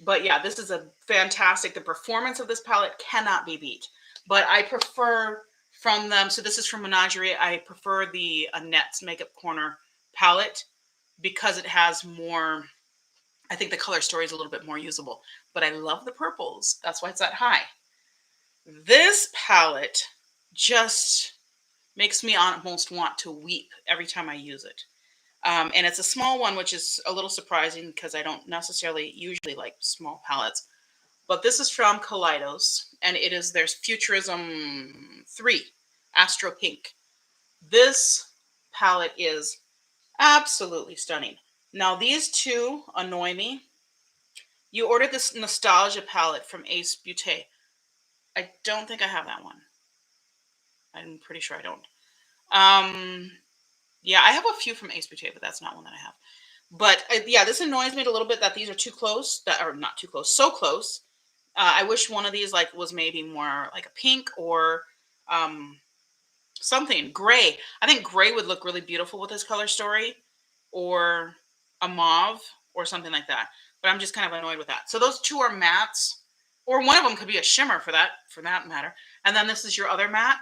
But yeah, this is a fantastic. The performance of this palette cannot be beat. But I prefer from them, so this is from Menagerie, I prefer the Annette's Makeup Corner palette because it has more, I think the color story is a little bit more usable. But I love the purples. That's why it's that high. This palette just makes me almost want to weep every time I use it. And it's a small one, which is a little surprising because I don't necessarily usually like small palettes. But this is from Kaleidos, and it is their Futurism 3, Astro Pink. This palette is absolutely stunning. Now, these two annoy me. You ordered this Nostalgia palette from Ace Beauté. I don't think I have that one. I'm pretty sure I don't. Yeah, I have a few from Ace Beauté, but that's not one that I have. But yeah, this annoys me a little bit that these are too close, that are not too close, so close. I wish one of these like was maybe more like a pink or something gray. I think gray would look really beautiful with this color story, or a mauve or something like that. But I'm just kind of annoyed with that. So those two are mattes, or one of them could be a shimmer for that matter. And then this is your other matte.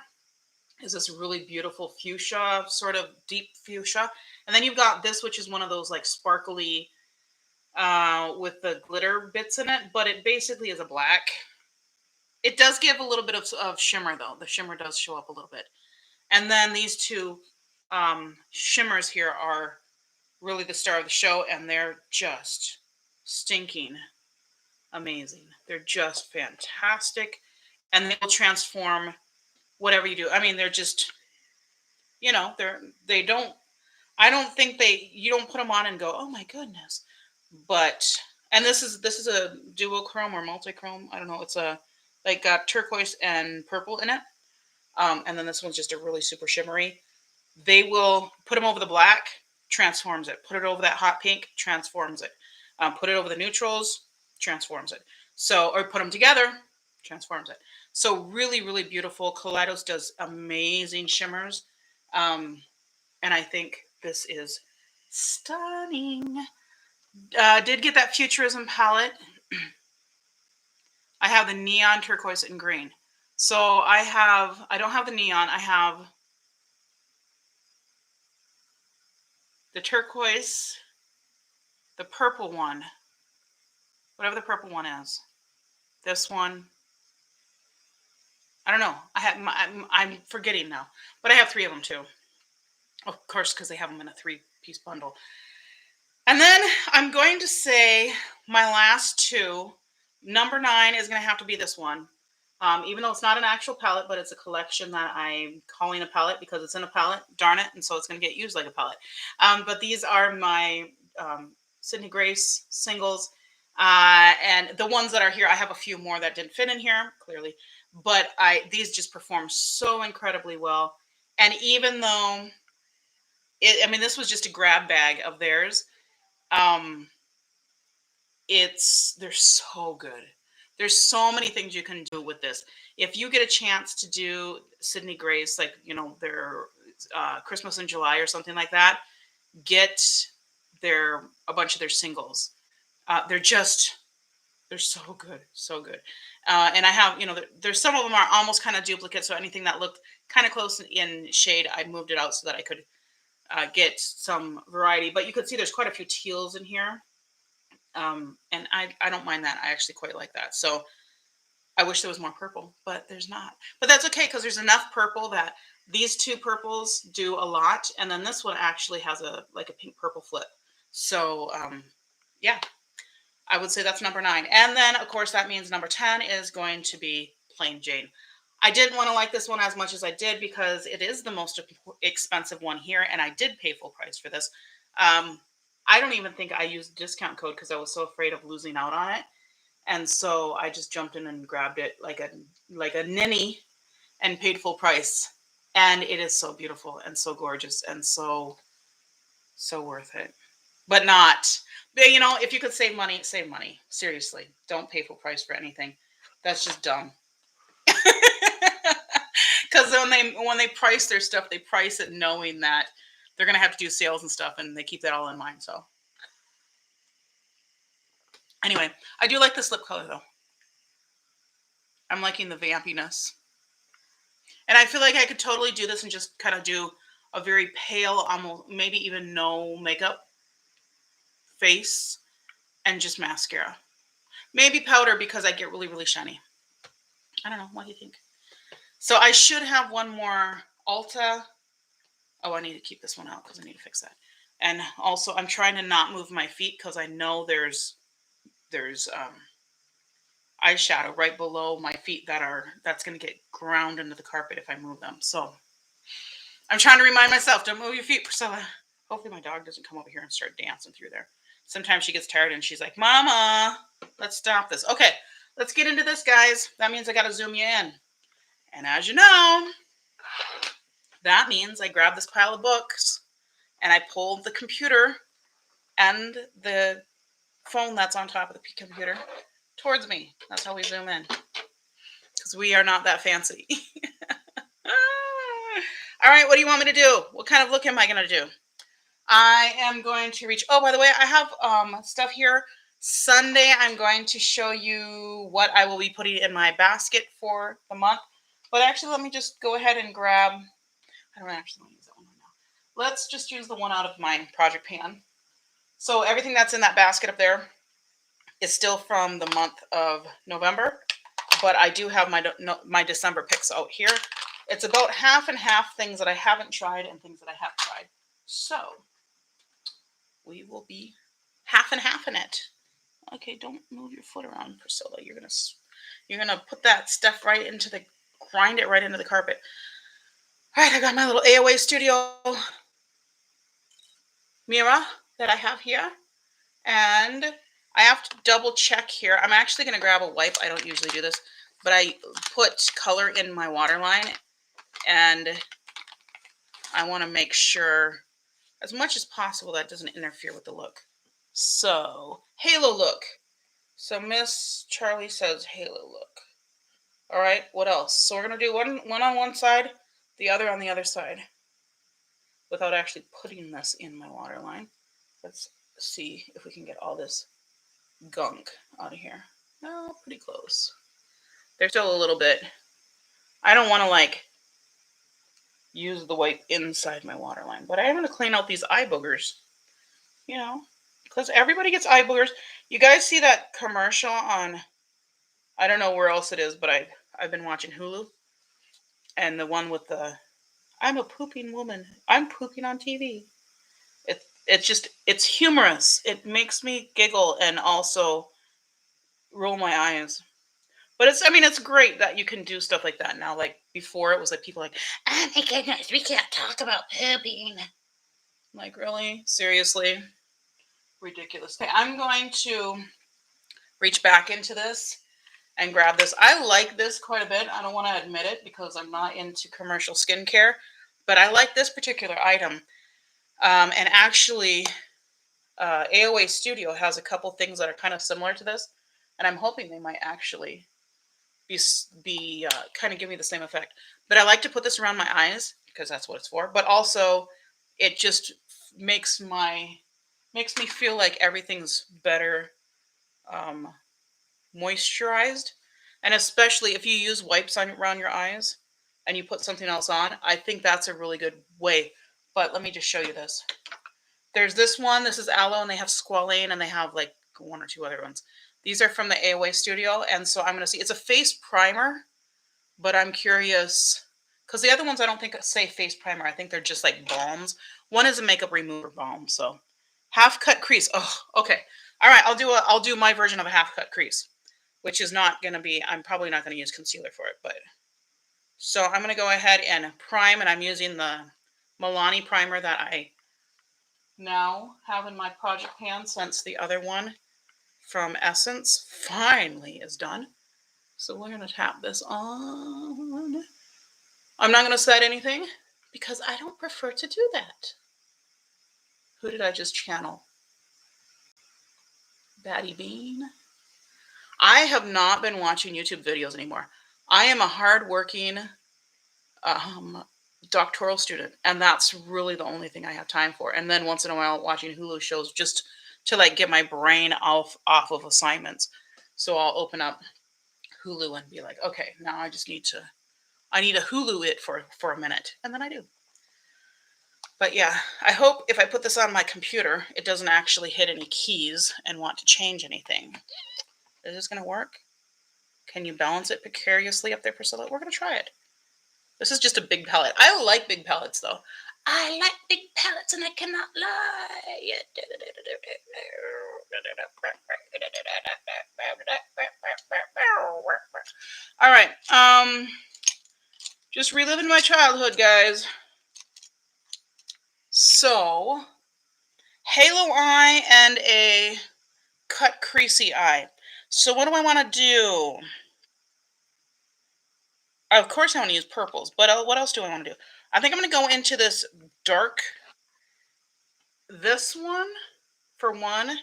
Is this really beautiful fuchsia, sort of deep fuchsia. And then you've got this, which is one of those like sparkly with the glitter bits in it, but it basically is a black. It does give a little bit of shimmer, though. The shimmer does show up a little bit. And then these two shimmers here are really the star of the show, and they're just stinking amazing. They're just fantastic, and they will transform whatever you do. I mean, they're just, they don't, I don't think you don't put them on and go, oh my goodness. But, and this is a duochrome or multi-chrome. I don't know. It's got turquoise and purple in it. And then this one's just a really super shimmery. They will put them over the black, transforms it. Put it over that hot pink, transforms it. Put it over the neutrals, transforms it. So, or put them together, transforms it. So really, really beautiful. Kaleidos does amazing shimmers. And I think this is stunning. Did get that Futurism palette. I have the neon, turquoise, and green. So I don't have the neon. I have the turquoise, the purple one, whatever the purple one is. This one. I don't know. I'm forgetting now. But I have 3 of them too. Of course, because they have them in a 3-piece bundle. And then I'm going to say my last 2. Number 9 is going to have to be this one. Even though it's not an actual palette, but it's a collection that I'm calling a palette because it's in a palette. Darn it. And so it's going to get used like a palette. But these are my Sydney Grace singles. And the ones that are here, I have a few more that didn't fit in here, clearly. But these just perform so incredibly well. And even though, this was just a grab bag of theirs. They're so good. There's so many things you can do with this. If you get a chance to do Sydney Grace, like, their Christmas in July or something like that, get a bunch of their singles. They're just, they're so good, so good. And I have, there's some of them are almost kind of duplicate. So anything that looked kind of close in shade, I moved it out so that I could get some variety. But you could see there's quite a few teals in here. And I don't mind that. I actually quite like that. So I wish there was more purple, but there's not. But that's okay because there's enough purple that these two purples do a lot. And then this one actually has like a pink purple flip. So yeah, I would say that's number 9. And then, of course, that means number 10 is going to be Plain Jane. I didn't want to like this one as much as I did because it is the most expensive one here, and I did pay full price for this. I don't even think I used a discount code because I was so afraid of losing out on it. And so I just jumped in and grabbed it like a ninny and paid full price. And it is so beautiful and so gorgeous and so worth it. But not, if you could save money, save money. Seriously, don't pay full price for anything. That's just dumb. Because when they price their stuff, they price it knowing that they're gonna have to do sales and stuff, and they keep that all in mind. So anyway, I do like this lip color though. I'm liking the vampiness, and I feel like I could totally do this and just kind of do a very pale, almost maybe even no makeup face, and just mascara. Maybe powder because I get really, really shiny. I don't know. What do you think? So I should have one more Ulta. Oh, I need to keep this one out because I need to fix that. And also, I'm trying to not move my feet because I know there's eyeshadow right below my feet that's going to get ground into the carpet if I move them. So I'm trying to remind myself, don't move your feet, Priscilla. Hopefully my dog doesn't come over here and start dancing through there. Sometimes she gets tired and she's like, Mama, let's stop this. Okay, let's get into this, guys. That means I got to zoom you in. And as you know, that means I grab this pile of books and I pull the computer and the phone that's on top of the computer towards me. That's how we zoom in. Because we are not that fancy. All right, what do you want me to do? What kind of look am I going to do? I am going to reach. Oh, by the way, I have stuff here. Sunday, I'm going to show you what I will be putting in my basket for the month. But actually, let me just go ahead and grab. I don't actually want to use that one right now. Let's just use the one out of my project pan. So everything that's in that basket up there is still from the month of November. But I do have my December picks out here. It's about half and half things that I haven't tried and things that I have tried. So we will be half and half in it. Okay, don't move your foot around, Priscilla. You're gonna put that stuff grind it right into the carpet. All right, I got my little AOA Studio mirror that I have here, and I have to double check here. I'm actually gonna grab a wipe. I don't usually do this, but I put color in my waterline, and I want to make sure as much as possible that doesn't interfere with the look. So, halo look. So Miss Charlie says halo look. All right, what else? So we're going to do one on one side, the other on the other side without actually putting this in my waterline. Let's see if we can get all this gunk out of here. No, pretty close. There's still a little bit. I don't want to use the wipe inside my waterline, but I am going to clean out these eye boogers, because everybody gets eye boogers. You guys see that commercial on, I don't know where else it is, but I've been watching Hulu, and the one with I'm a pooping woman. I'm pooping on TV. It's humorous. It makes me giggle and also roll my eyes. But it's great that you can do stuff like that now. Like before, it was like people oh my goodness, we can't talk about pooping. Like, really? Seriously? Ridiculous. Okay, I'm going to reach back into this and grab this. I like this quite a bit. I don't want to admit it because I'm not into commercial skincare, but I like this particular item. And actually, AOA Studio has a couple things that are kind of similar to this, and I'm hoping they might actually be kind of give me the same effect. But I like to put this around my eyes because that's what it's for. But also, it just makes me feel like everything's better um, moisturized. And especially if you use wipes around your eyes and you put something else on, I think that's a really good way. But let me just show you this. There's this one. This is aloe, and they have squalane, and they have like one or two other ones. These are from the AOA studio, and so I'm going to see. It's a face primer, but I'm curious because the other ones I don't think say face primer. I think they're just like balms. One is a makeup remover balm. So half cut crease. Oh, okay. All right. I'll do my version of a half cut crease, which is not going to be. I'm probably not going to use concealer for it, but so I'm going to go ahead and prime, and I'm using the Milani primer that I now have in my project pan since the other one from Essence finally is done. So we're going to tap this on. I'm not going to set anything because I don't prefer to do that. Who did I just channel? Batty Bean. I have not been watching YouTube videos anymore. I am a hardworking doctoral student, and that's really the only thing I have time for. And then once in a while watching Hulu shows just to like get my brain off of assignments. So I'll open up Hulu and be like, okay, now I need a Hulu it for a minute, and then I do. But yeah, I hope if I put this on my computer, it doesn't actually hit any keys and want to change anything. Is this going to work? Can you balance it precariously up there, Priscilla? We're going to try it. This is just a big palette. I like big palettes, though. I like big palettes, and I cannot lie. All right. Just reliving my childhood, guys. So, halo eye and a cut creasy eye. So what do I want to do? Of course I want to use purples, but what else do I want to do? I think I'm going to go into this dark, this one for one,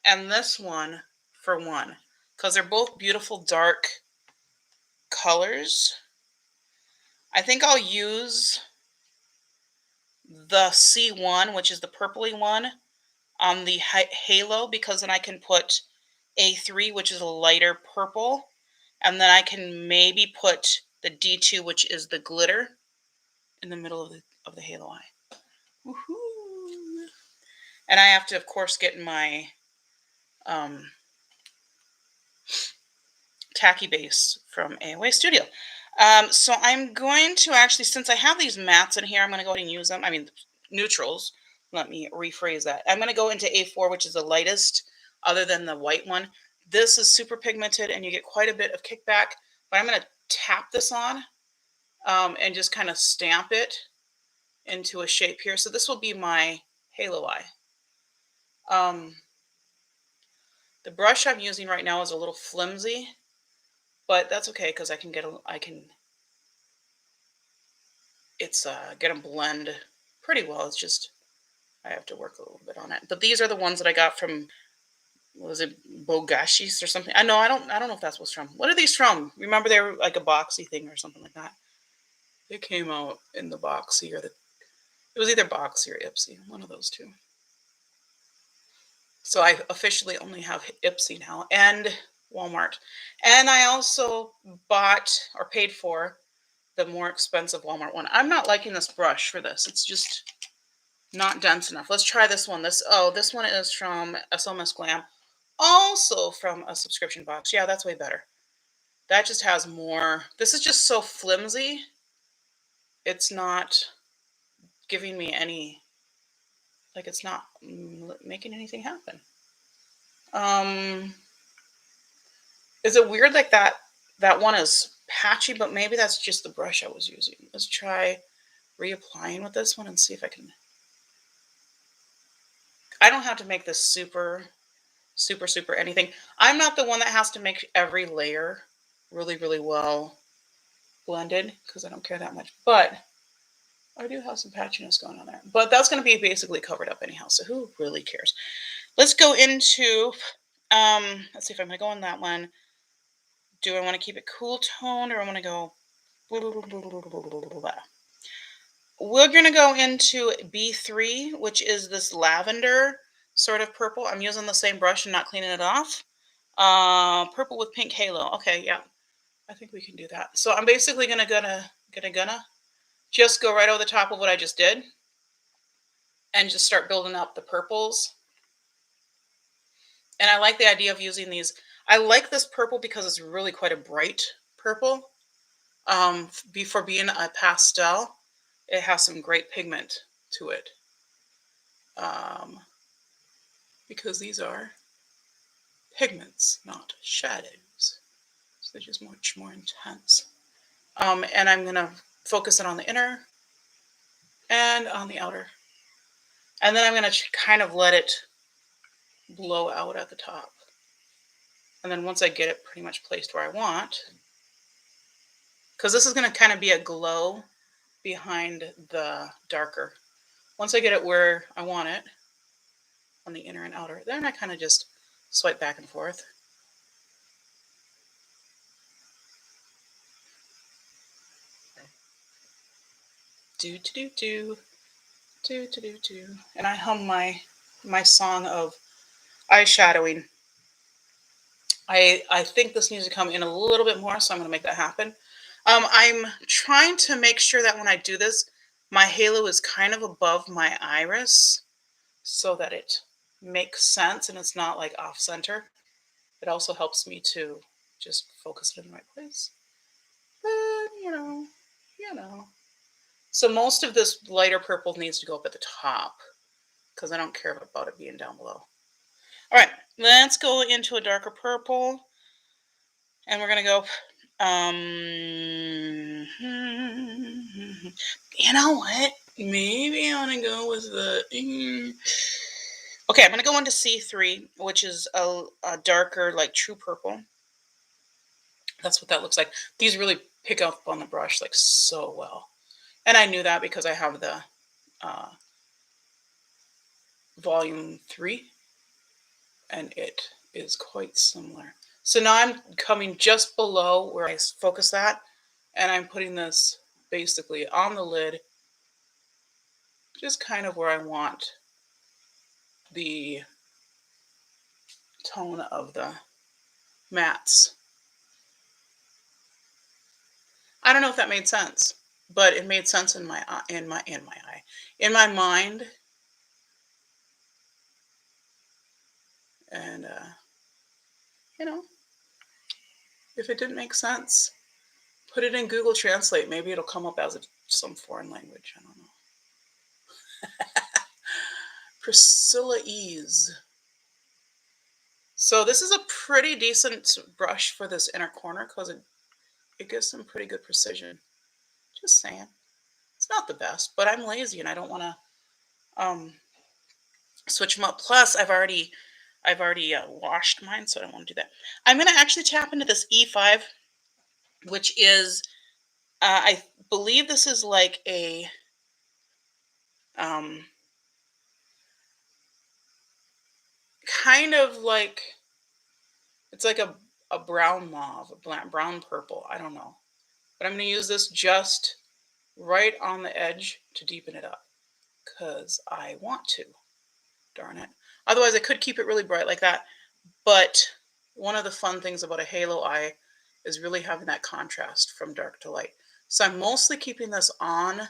and this one for one, because they're both beautiful dark colors. I think I'll use the C1, which is the purpley one, on the halo, because then I can put A3, which is a lighter purple, and then I can maybe put the D2, which is the glitter, in the middle of the halo eye. Woohoo! And I have to, of course, get my tacky base from AOA Studio. So I'm going to actually, since I have these mattes in here, I'm going to go ahead and use them. I mean, neutrals. Let me rephrase that. I'm going to go into A4, which is the lightest, other than the white one. This is super pigmented, and you get quite a bit of kickback. But I'm going to tap this on and just kind of stamp it into a shape here. So this will be my halo eye. The brush I'm using right now is a little flimsy, but that's okay because I can get them blend pretty well. It's just I have to work a little bit on it. But these are the ones that I got from, was it Bogashis or something? I don't know if that's what's from. What are these from? Remember they were like a boxy thing or something like that. They came out in the boxy it was either boxy or Ipsy, one of those two. So I officially only have Ipsy now and Walmart. And I also bought or paid for the more expensive Walmart one. I'm not liking this brush for this. It's just not dense enough. Let's try this one. This one is from SLMS Glam. Also from a subscription box. Yeah, that's way better. That just has more. This is just so flimsy. It's not giving me any, like it's not making anything happen. Is it weird like that one is patchy, but maybe that's just the brush I was using. Let's try reapplying with this one and see if I can. I don't have to make this super anything. I'm not the one that has to make every layer really, really well blended because I don't care that much. But I do have some patchiness going on there. But that's going to be basically covered up anyhow, so who really cares? Let's go into, let's see if I'm going to go on that one. Do I want to keep it cool toned or I want to go... We're going to go into B3, which is this lavender sort of purple. I'm using the same brush and not cleaning it off. Purple with pink halo. Okay, yeah. I think we can do that. So I'm basically gonna just go right over the top of what I just did and just start building up the purples. And I like the idea of using these. I like this purple because it's really quite a bright purple. For being a pastel, it has some great pigment to it. Because these are pigments, not shadows. So they're just much more intense. And I'm going to focus it on the inner and on the outer. And then I'm going to kind of let it blow out at the top. And then once I get it pretty much placed where I want, because this is going to kind of be a glow behind the darker. Once I get it where I want it, on the inner and outer, then I kind of just swipe back and forth. Do do do do do do do do, and I hum my song of eyeshadowing. I think this needs to come in a little bit more, so I'm going to make that happen. I'm trying to make sure that when I do this, my halo is kind of above my iris so that it makes sense and it's not like off center. It also helps me to just focus it in the right place. But, you know. So most of this lighter purple needs to go up at the top because I don't care about it being down below. All right, let's go into a darker purple. And we're going to go, you know what? Maybe I want to go with the, okay, I'm going to go into C3, which is a darker, like true purple. That's what that looks like. These really pick up on the brush like so well. And I knew that because I have the volume 3 and it is quite similar. So now I'm coming just below where I focus that and I'm putting this basically on the lid, just kind of where I want the tone of the mattes. I don't know if that made sense, but it made sense in my mind. And if it didn't make sense, put it in Google Translate. Maybe it'll come up as some foreign language. I don't know. Priscilla Ease. So this is a pretty decent brush for this inner corner because it gives some pretty good precision. Just saying. It's not the best, but I'm lazy and I don't want to switch them up. Plus, I've already washed mine, so I don't want to do that. I'm going to actually tap into this E5, which is, I believe this is like a kind of like, it's like a brown mauve, a brown purple. I don't know. But I'm going to use this just right on the edge to deepen it up because I want to. Darn it. Otherwise, I could keep it really bright like that. But one of the fun things about a halo eye is really having that contrast from dark to light. So I'm mostly keeping this on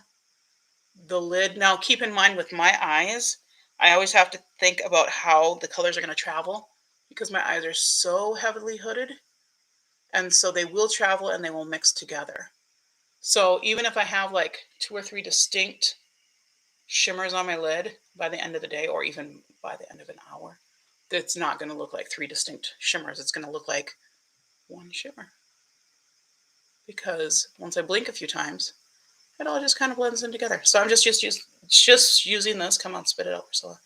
the lid. Now, keep in mind with my eyes, I always have to think about how the colors are going to travel because my eyes are so heavily hooded. And so they will travel and they will mix together. So even if I have like 2 or 3 distinct shimmers on my lid by the end of the day, or even by the end of an hour, it's not going to look like 3 distinct shimmers. It's going to look like one shimmer. Because once I blink a few times, it all just kind of blends in together. So I'm just using this, come on, spit it out, Priscilla,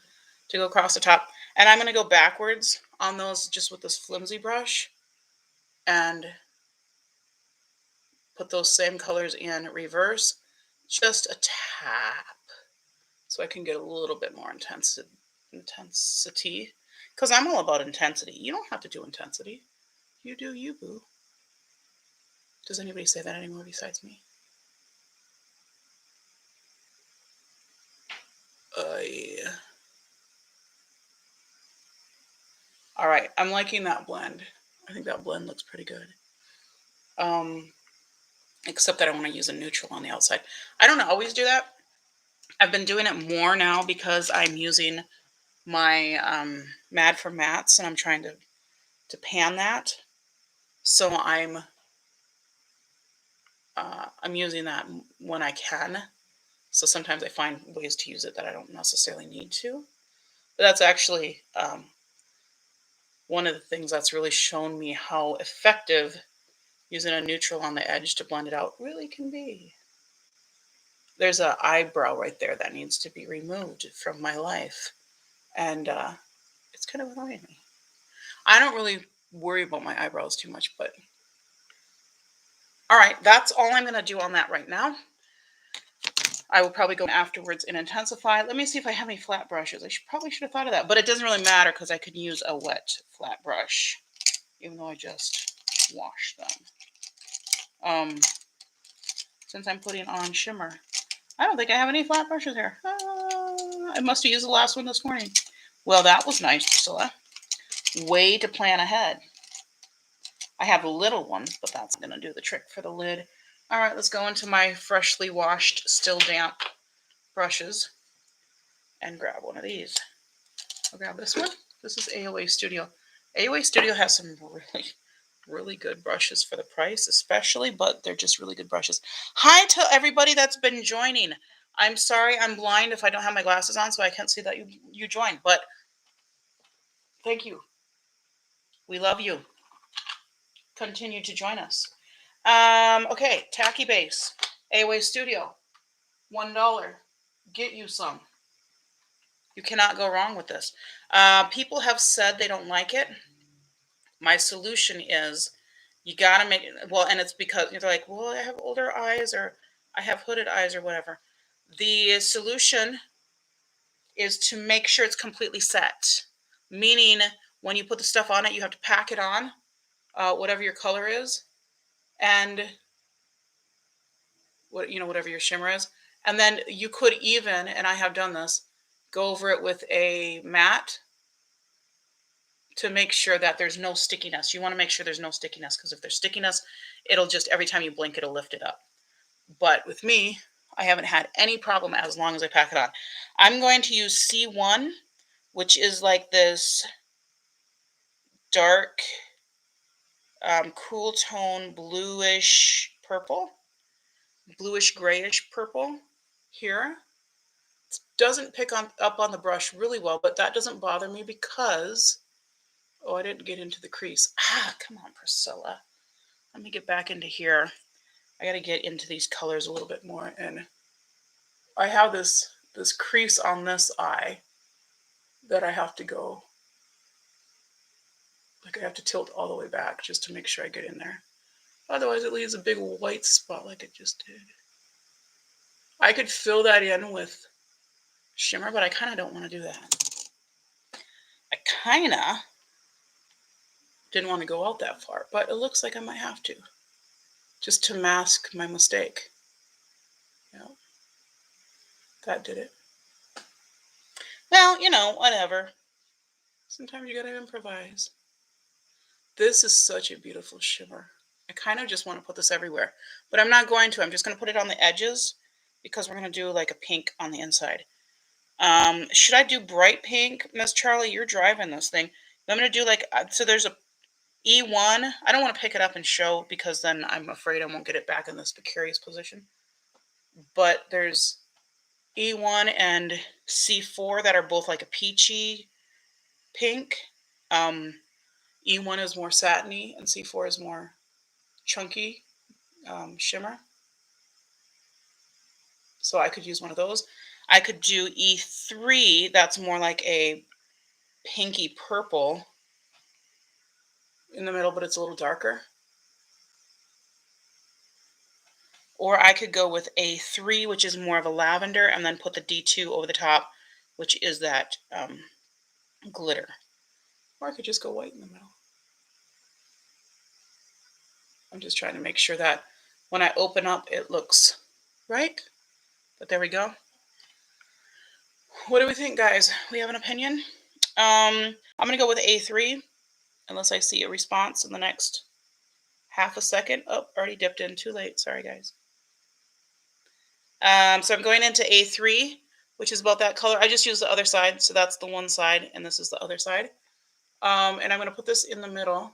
to go across the top. And I'm going to go backwards on those just with this flimsy brush and put those same colors in reverse, just a tap, so I can get a little bit more intensity. Because I'm all about intensity. You don't have to do intensity. You do you, boo. Does anybody say that anymore besides me? Yeah. All right, I'm liking that blend. I think that blend looks pretty good. Except that I want to use a neutral on the outside. I don't always do that. I've been doing it more now because I'm using my Mad for Mattes, and I'm trying to pan that. So I'm using that when I can. So sometimes I find ways to use it that I don't necessarily need to. But that's actually one of the things that's really shown me how effective using a neutral on the edge to blend it out really can be. There's an eyebrow right there that needs to be removed from my life. And it's kind of annoying me. I don't really worry about my eyebrows too much, but all right, that's all I'm going to do on that right now. I will probably go afterwards and intensify. Let me see if I have any flat brushes. I probably should have thought of that, but it doesn't really matter because I could use a wet flat brush, even though I just washed them. Since I'm putting on shimmer, I don't think I have any flat brushes here. I must have used the last one this morning. Well, that was nice, Priscilla. Way to plan ahead. I have little ones, but that's going to do the trick for the lid. All right, let's go into my freshly washed, still damp brushes and grab one of these. I'll grab this one. This is AOA Studio. AOA Studio has some really good brushes for the price, especially, but they're just really good brushes. Hi to everybody that's been joining. I'm sorry I'm blind if I don't have my glasses on, so I can't see that you joined, but thank you. We love you. Continue to join us. Okay, Tacky Base, AOA Studio, $1. Get you some. You cannot go wrong with this. People have said they don't like it. My solution is you got to make it, well, and it's because you're like, well, I have older eyes or I have hooded eyes or whatever. The solution is to make sure it's completely set. Meaning when you put the stuff on it, you have to pack it on, whatever your color is, and whatever your shimmer is. And then you could even, and I have done this, go over it with a mat to make sure that there's no stickiness. You want to make sure there's no stickiness because if there's stickiness, it'll just, every time you blink, it'll lift it up. But with me, I haven't had any problem as long as I pack it on. I'm going to use C1, which is like this dark, cool tone, bluish purple, bluish grayish purple here. It doesn't pick up on the brush really well, but that doesn't bother me because, oh, I didn't get into the crease. Come on, Priscilla. Let me get back into here. I got to get into these colors a little bit more. And I have this crease on this eye that I have to go, like I have to tilt all the way back just to make sure I get in there. Otherwise it leaves a big white spot like it just did. I could fill that in with shimmer, but I kind of don't want to do that. I kind of didn't want to go out that far, but it looks like I might have to, just to mask my mistake. Yeah, that did it. Well, whatever. Sometimes you gotta improvise. This is such a beautiful shimmer. I kind of just want to put this everywhere, but I'm not going to. I'm just going to put it on the edges because we're going to do like a pink on the inside. Should I do bright pink? Miss Charlie, you're driving this thing. I'm going to do like, so there's a E1. I don't want to pick it up and show because then I'm afraid I won't get it back in this precarious position. But there's E1 and C4 that are both like a peachy pink. E1 is more satiny and C4 is more chunky shimmer. So I could use one of those. I could do E3. That's more like a pinky purple in the middle, but it's a little darker. Or I could go with A3, which is more of a lavender, and then put the D2 over the top, which is that glitter. Or I could just go white in the middle. I'm just trying to make sure that when I open up, it looks right. But there we go. What do we think, guys? We have an opinion? I'm going to go with A3 unless I see a response in the next half a second. Oh, already dipped in. Too late. Sorry, guys. So I'm going into A3, which is about that color. I just used the other side, so that's the one side, and this is the other side. And I'm going to put this in the middle.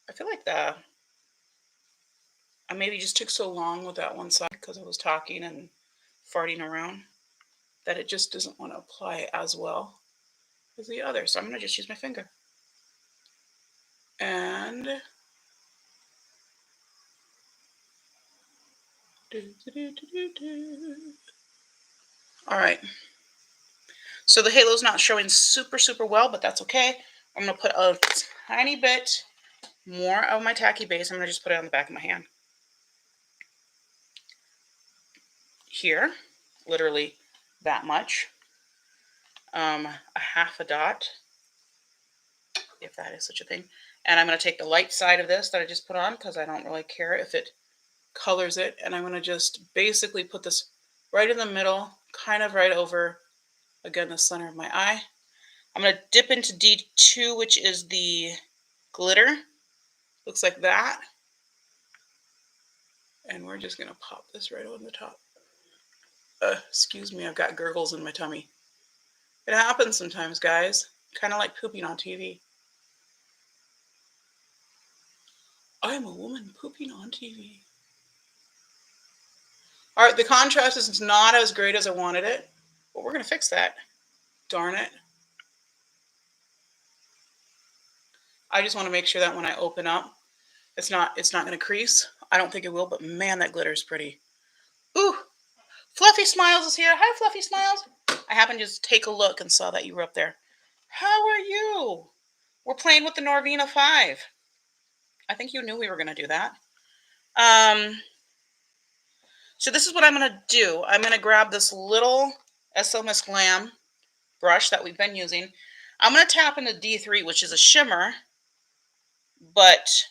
I feel like I maybe just took so long with that one side because I was talking and farting around that it just doesn't want to apply as well as the other. So I'm going to just use my finger. And all right. So the halo's not showing super, super well, but that's okay. I'm going to put a tiny bit more of my tacky base. I'm going to just put it on the back of my hand. Here, literally that much. A half a dot, if that is such a thing. And I'm going to take the light side of this that I just put on because I don't really care if it colors it. And I'm going to just basically put this right in the middle, kind of right over, again, the center of my eye. I'm going to dip into D2, which is the glitter. Looks like that. And we're just going to pop this right on the top. Excuse me, I've got gurgles in my tummy. It happens sometimes, guys. Kind of like pooping on TV. I'm a woman pooping on TV. All right, the contrast is not as great as I wanted it, but we're going to fix that. Darn it. I just want to make sure that when I open up, it's not going to crease. I don't think it will, but man, that glitter is pretty. Ooh, Fluffy Smiles is here. Hi, Fluffy Smiles. I happened to just take a look and saw that you were up there. How are you? We're playing with the Norvina 5. I think you knew we were going to do that. So this is what I'm going to do. I'm going to grab this little SL Miss Glam brush that we've been using. I'm going to tap into D3, which is a shimmer, but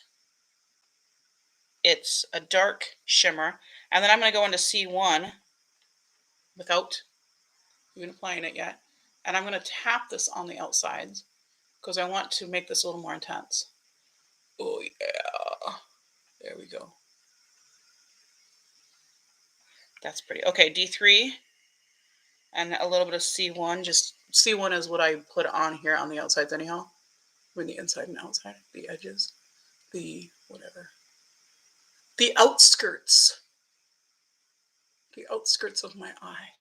it's a dark shimmer. And then I'm going to go into C1 without even applying it yet. And I'm going to tap this on the outsides because I want to make this a little more intense. Oh, yeah. There we go. That's pretty. Okay, D3 and a little bit of C1. Just C1 is what I put on here on the outsides anyhow. I mean the inside and outside, the edges, the whatever. The outskirts. The outskirts of my eye.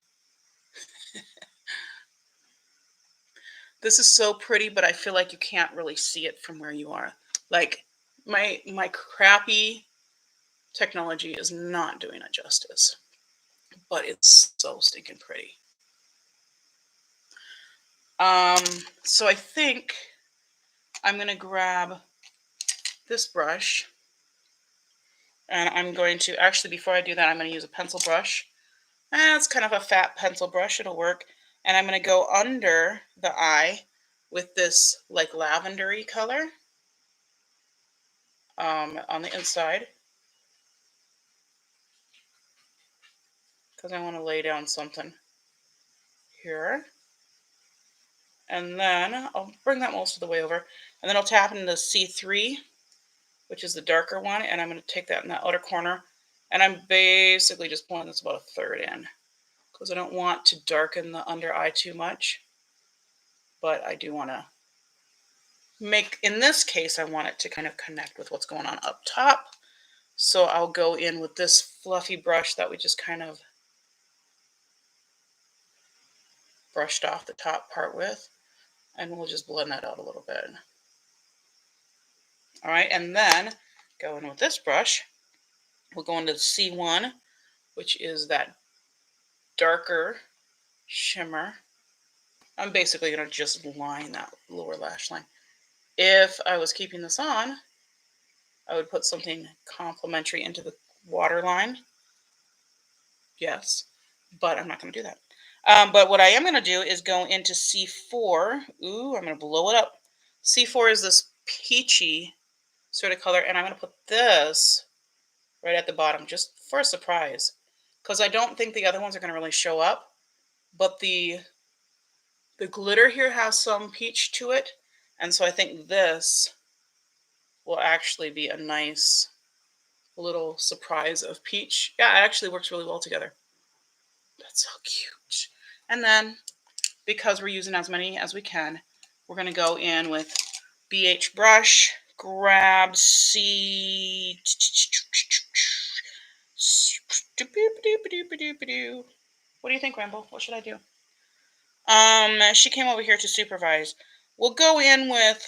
This is so pretty, but I feel like you can't really see it from where you are. Like my crappy technology is not doing it justice, but it's so stinking pretty. So I think I'm going to grab this brush and I'm going to, actually before I do that, I'm going to use a pencil brush. It's kind of a fat pencil brush, it'll work. And I'm going to go under the eye with this like lavendery color on the inside. Because I want to lay down something here. And then I'll bring that most of the way over. And then I'll tap into C3, which is the darker one. And I'm going to take that in the outer corner. And I'm basically just pulling this about a third in. Because I don't want to darken the under eye too much. But I do want to make, in this case, I want it to kind of connect with what's going on up top. So I'll go in with this fluffy brush that we just kind of brushed off the top part with. And we'll just blend that out a little bit. All right, and then go in with this brush. We'll go into C1, which is that darker shimmer. I'm basically going to just line that lower lash line. If I was keeping this on, I would put something complementary into the waterline. Yes, but I'm not going to do that. But what I am going to do is go into C4. Ooh, I'm going to blow it up. C4 is this peachy sort of color, and I'm going to put this right at the bottom just for a surprise, because I don't think the other ones are going to really show up, but the The glitter here has some peach to it. And so I think this will actually be a nice little surprise of peach. Yeah, it actually works really well together. That's so cute. And then, because we're using as many as we can, we're going to go in with BH brush, grab C. What do you think, Rambo? What should I do? She came over here to supervise. We'll go in with...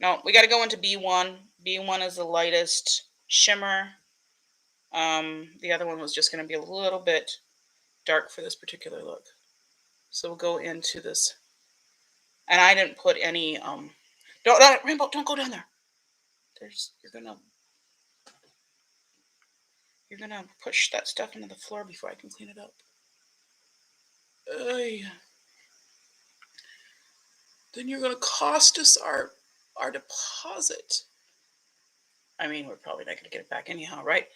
No, we got to go into B1. B1 is the lightest shimmer. The other one was just going to be a little bit dark for this particular look. So we'll go into this. And I didn't put any, Rainbow, don't go down there. You're gonna push that stuff into the floor before I can clean it up. Then you're gonna cost us our deposit. I mean, we're probably not gonna get it back anyhow, right?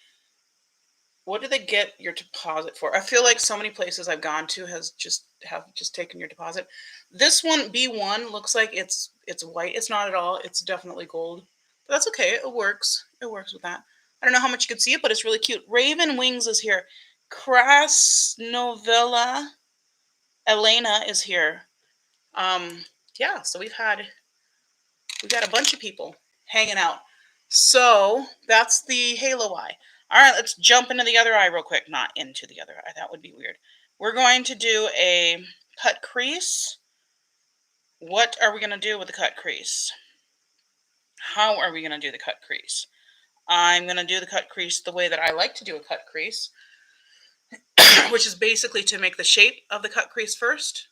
What do they get your deposit for? I feel like so many places I've gone to have just taken your deposit. This one, B1, looks like it's white. It's not at all. It's definitely gold. But that's okay. It works. It works with that. I don't know how much you can see it, but it's really cute. Raven Wings is here. Krasnovella Elena is here. Yeah, so we've got a bunch of people hanging out. So that's the halo eye. All right, let's jump into the other eye real quick. Not into the other eye. That would be weird. We're going to do a cut crease. What are we going to do with the cut crease? How are we going to do the cut crease? I'm going to do the cut crease the way that I like to do a cut crease, which is basically to make the shape of the cut crease first,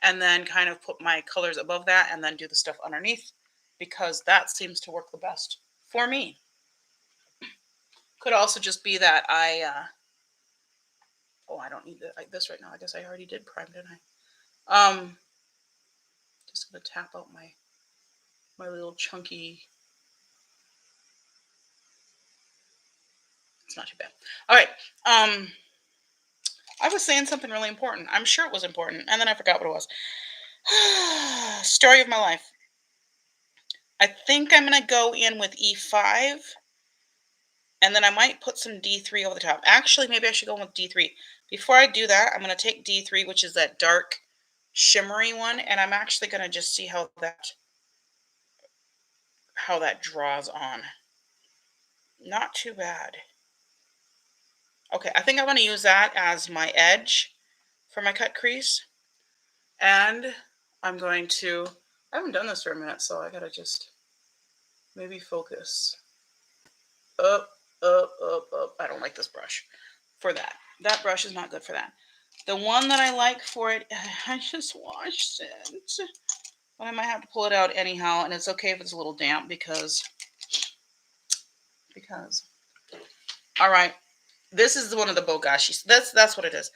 and then kind of put my colors above that, and then do the stuff underneath, because that seems to work the best for me. Could also just be that I don't need this right now. I guess I already did prime, didn't I? Just gonna tap out my little chunky. It's not too bad. All right. I was saying something really important. I'm sure it was important, and then I forgot what it was. Story of my life. I think I'm gonna go in with E5. And then I might put some D3 over the top. Actually, maybe I should go with D3. Before I do that, I'm going to take D3, which is that dark, shimmery one, and I'm actually going to just see how that draws on. Not too bad. Okay, I think I'm going to use that as my edge for my cut crease. And I'm going to... I haven't done this for a minute, so I got to just maybe focus. Up, up, up, up. I don't like this brush for that. That brush is not good for that. The one that I like for it, I just washed it. But I might have to pull it out anyhow, and it's okay if it's a little damp because all right, this is one of the Bogashis. That's what it is.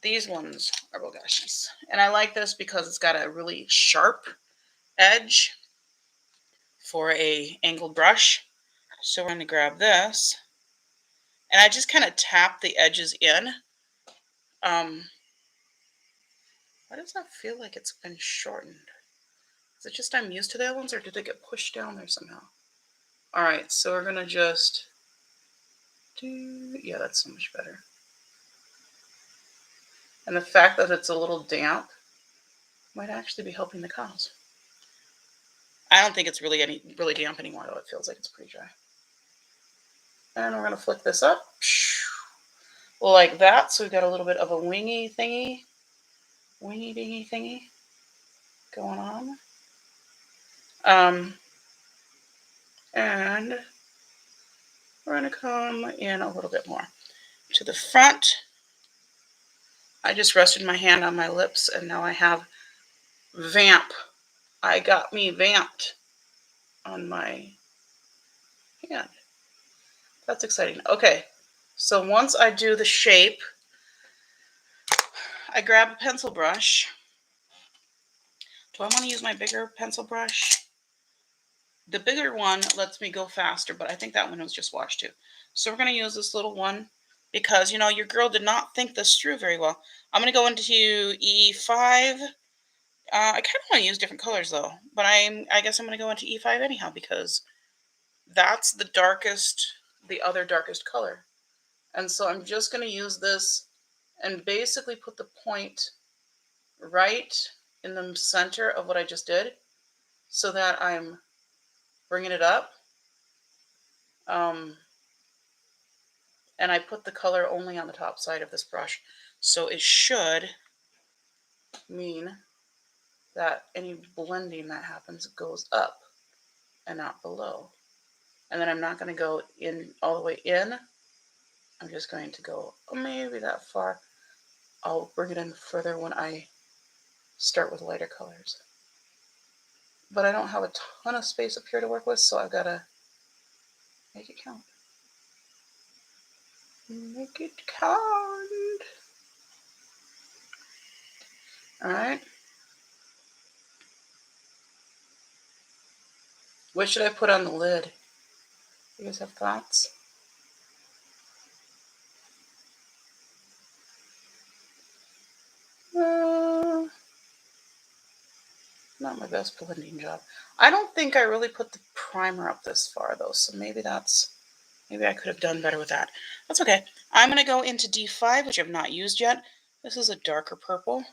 These ones are Bogashis. And I like this because it's got a really sharp edge for a angled brush. So we're going to grab this, and I just kind of tap the edges in. Why does that feel like it's been shortened? Is it just I'm used to the other ones, or did they get pushed down there somehow? All right, so we're going to just do... Yeah, that's so much better. And the fact that it's a little damp might actually be helping the cause. I don't think it's really damp anymore, though. It feels like it's pretty dry. And we're going to flick this up. Like that. So we've got a little bit of a wingy dingy thingy going on. And we're going to come in a little bit more to the front. I just rested my hand on my lips, and now I have vamp. I got me vamped on my hand. That's exciting. Okay, so once I do the shape, I grab a pencil brush. Do I want to use my bigger pencil brush? The bigger one lets me go faster, but I think that one was just washed too. So we're going to use this little one. because, you know, your girl did not think this through very well. I'm going to go into E5. I kind of want to use different colors though, but I guess I'm going to go into E5 anyhow because that's the darkest, the other darkest color. And so I'm just going to use this and basically put the point right in the center of what I just did so that I'm bringing it up. And I put the color only on the top side of this brush. So it should mean that any blending that happens goes up and not below. And then I'm not going to go in all the way in. I'm just going to go maybe that far. I'll bring it in further when I start with lighter colors. But I don't have a ton of space up here to work with, so I've got to make it count. Make it count. All right. What should I put on the lid? You guys have thoughts? Not my best blending job. I don't think I really put the primer up this far though, so maybe I could have done better with that. That's okay. I'm going to go into D5, which I've not used yet. This is a darker purple.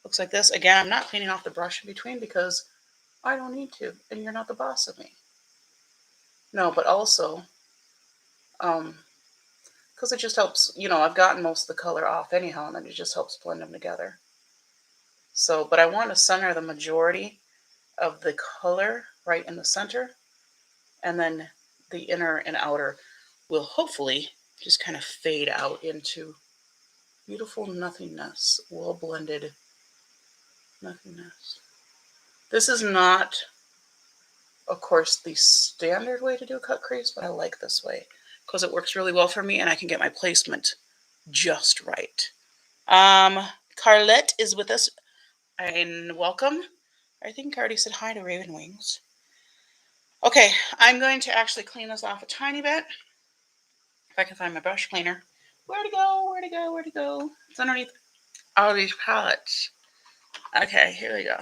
Looks like this. Again, I'm not cleaning off the brush in between because I don't need to, and you're not the boss of me. No, but also, because it just helps, you know, I've gotten most of the color off anyhow, and then it just helps blend them together. So, but I want to center the majority of the color right in the center, and then the inner and outer will hopefully just kind of fade out into beautiful nothingness, well blended nothingness. This is not, of course, the standard way to do a cut crease, but I like this way because it works really well for me and I can get my placement just right. Carlette is with us, and welcome. I think I already said hi to Raven Wings. Okay, I'm going to actually clean this off a tiny bit. If I can find my brush cleaner. Where to go? Where to go? Where to go? It's underneath all these palettes. Okay, here we go.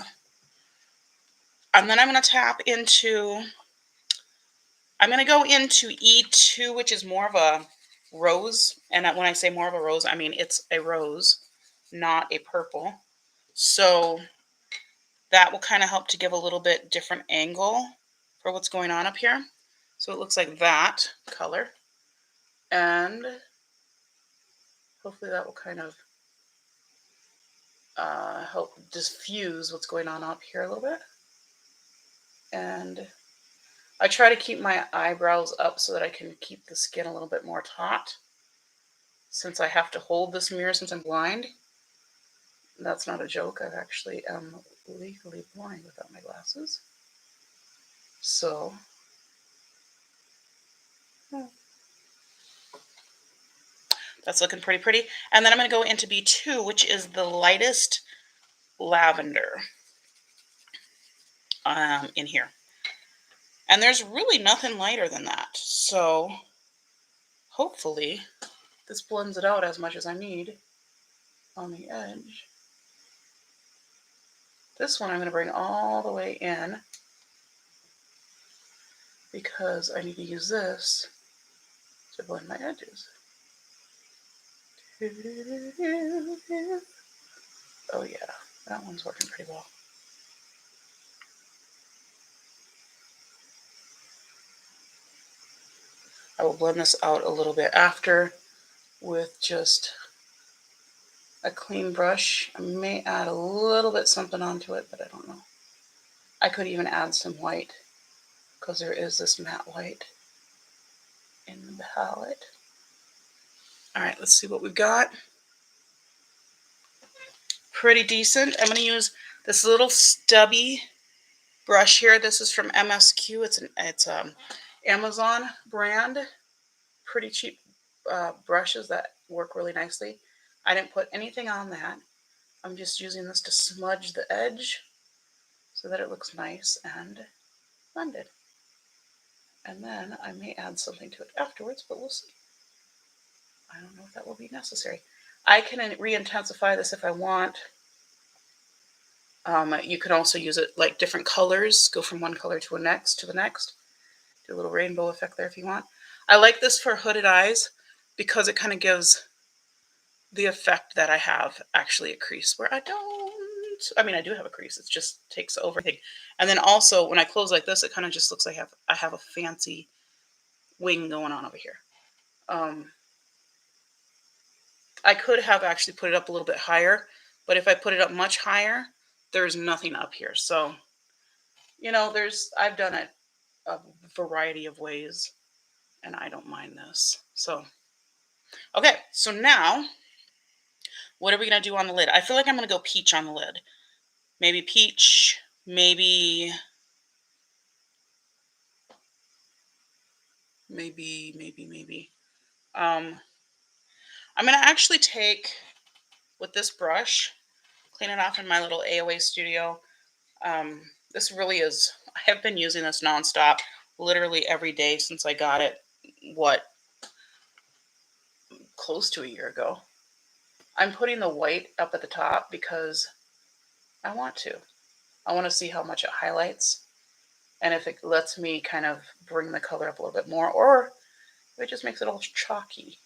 And then I'm going to tap into, I'm going to go into E2, which is more of a rose. And when I say more of a rose, I mean it's a rose, not a purple. So that will kind of help to give a little bit different angle for what's going on up here. So it looks like that color. And hopefully that will kind of help diffuse what's going on up here a little bit. And I try to keep my eyebrows up so that I can keep the skin a little bit more taut. Since I have to hold this mirror since I'm blind. That's not a joke. I actually am legally blind without my glasses. So, that's looking pretty pretty. And then I'm going to go into B2, which is the lightest lavender in here. And there's really nothing lighter than that. So, hopefully, this blends it out as much as I need on the edge. This one I'm going to bring all the way in because I need to use this to blend my edges. Oh yeah, that one's working pretty well. I will blend this out a little bit after with just a clean brush. I may add a little bit something onto it, but I don't know. I could even add some white because there is this matte white in the palette. All right, let's see what we've got. Pretty decent. I'm going to use this little stubby brush here. This is from MSQ. It's Amazon brand. Pretty cheap brushes that work really nicely. I didn't put anything on that. I'm just using this to smudge the edge so that it looks nice and blended. And then I may add something to it afterwards, but we'll see. I don't know if that will be necessary. I can re-intensify this if I want. You can also use it like different colors, go from one color to the next. Do a little rainbow effect there if you want. I like this for hooded eyes because it kind of gives the effect that I have actually a crease where I don't. I mean, I do have a crease. It just takes over everything. And then also when I close like this, it kind of just looks like I have a fancy wing going on over here. I could have actually put it up a little bit higher, but if I put it up much higher, there's nothing up here. So, you know, I've done it a variety of ways and I don't mind this. So, okay. So now what are we going to do on the lid? I feel like I'm going to go peach on the lid. Maybe peach, maybe. I'm going to actually take with this brush, clean it off in my little AOA studio. This really is, I have been using this nonstop, literally every day since I got it, close to a year ago. I'm putting the white up at the top because I want to. I want to see how much it highlights and if it lets me kind of bring the color up a little bit more, or if it just makes it all chalky.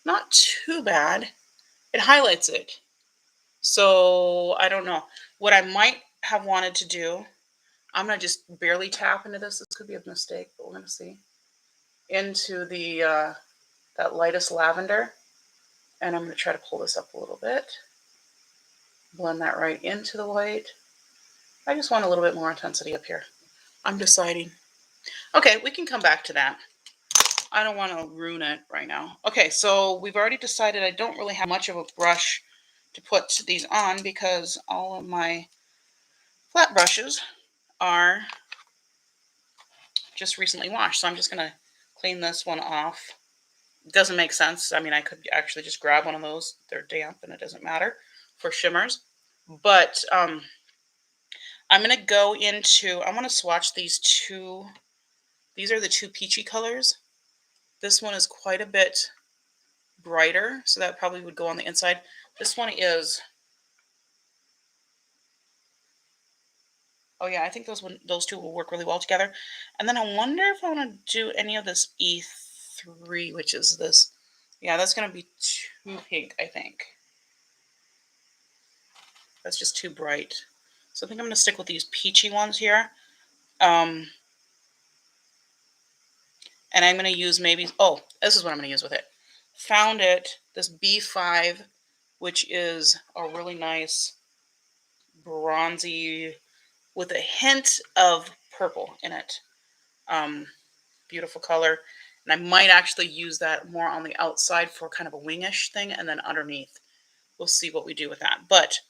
Not too bad. It highlights it. So I don't know. What I might have wanted to do, I'm going to just barely tap into this. This could be a mistake, but we're going to see. Into the that lightest lavender. And I'm going to try to pull this up a little bit. Blend that right into the white. I just want a little bit more intensity up here. I'm deciding. Okay, we can come back to that. I don't want to ruin it right now. Okay, so we've already decided I don't really have much of a brush to put these on because all of my flat brushes are just recently washed. So I'm just going to clean this one off. It doesn't make sense. I mean, I could actually just grab one of those. They're damp and it doesn't matter for shimmers. But I'm going to go into, I want to swatch these two. These are the two peachy colors. This one is quite a bit brighter, so that probably would go on the inside. This one is, oh yeah, I think those two will work really well together. And then I wonder if I want to do any of this E3, which is this. Yeah, that's going to be too pink, I think. That's just too bright. So I think I'm going to stick with these peachy ones here. And I'm going to use maybe, oh, this is what I'm going to use with it. Found it, this B5, which is a really nice bronzy with a hint of purple in it. Beautiful color. And I might actually use that more on the outside for kind of a wingish thing, and then underneath we'll see what we do with that. But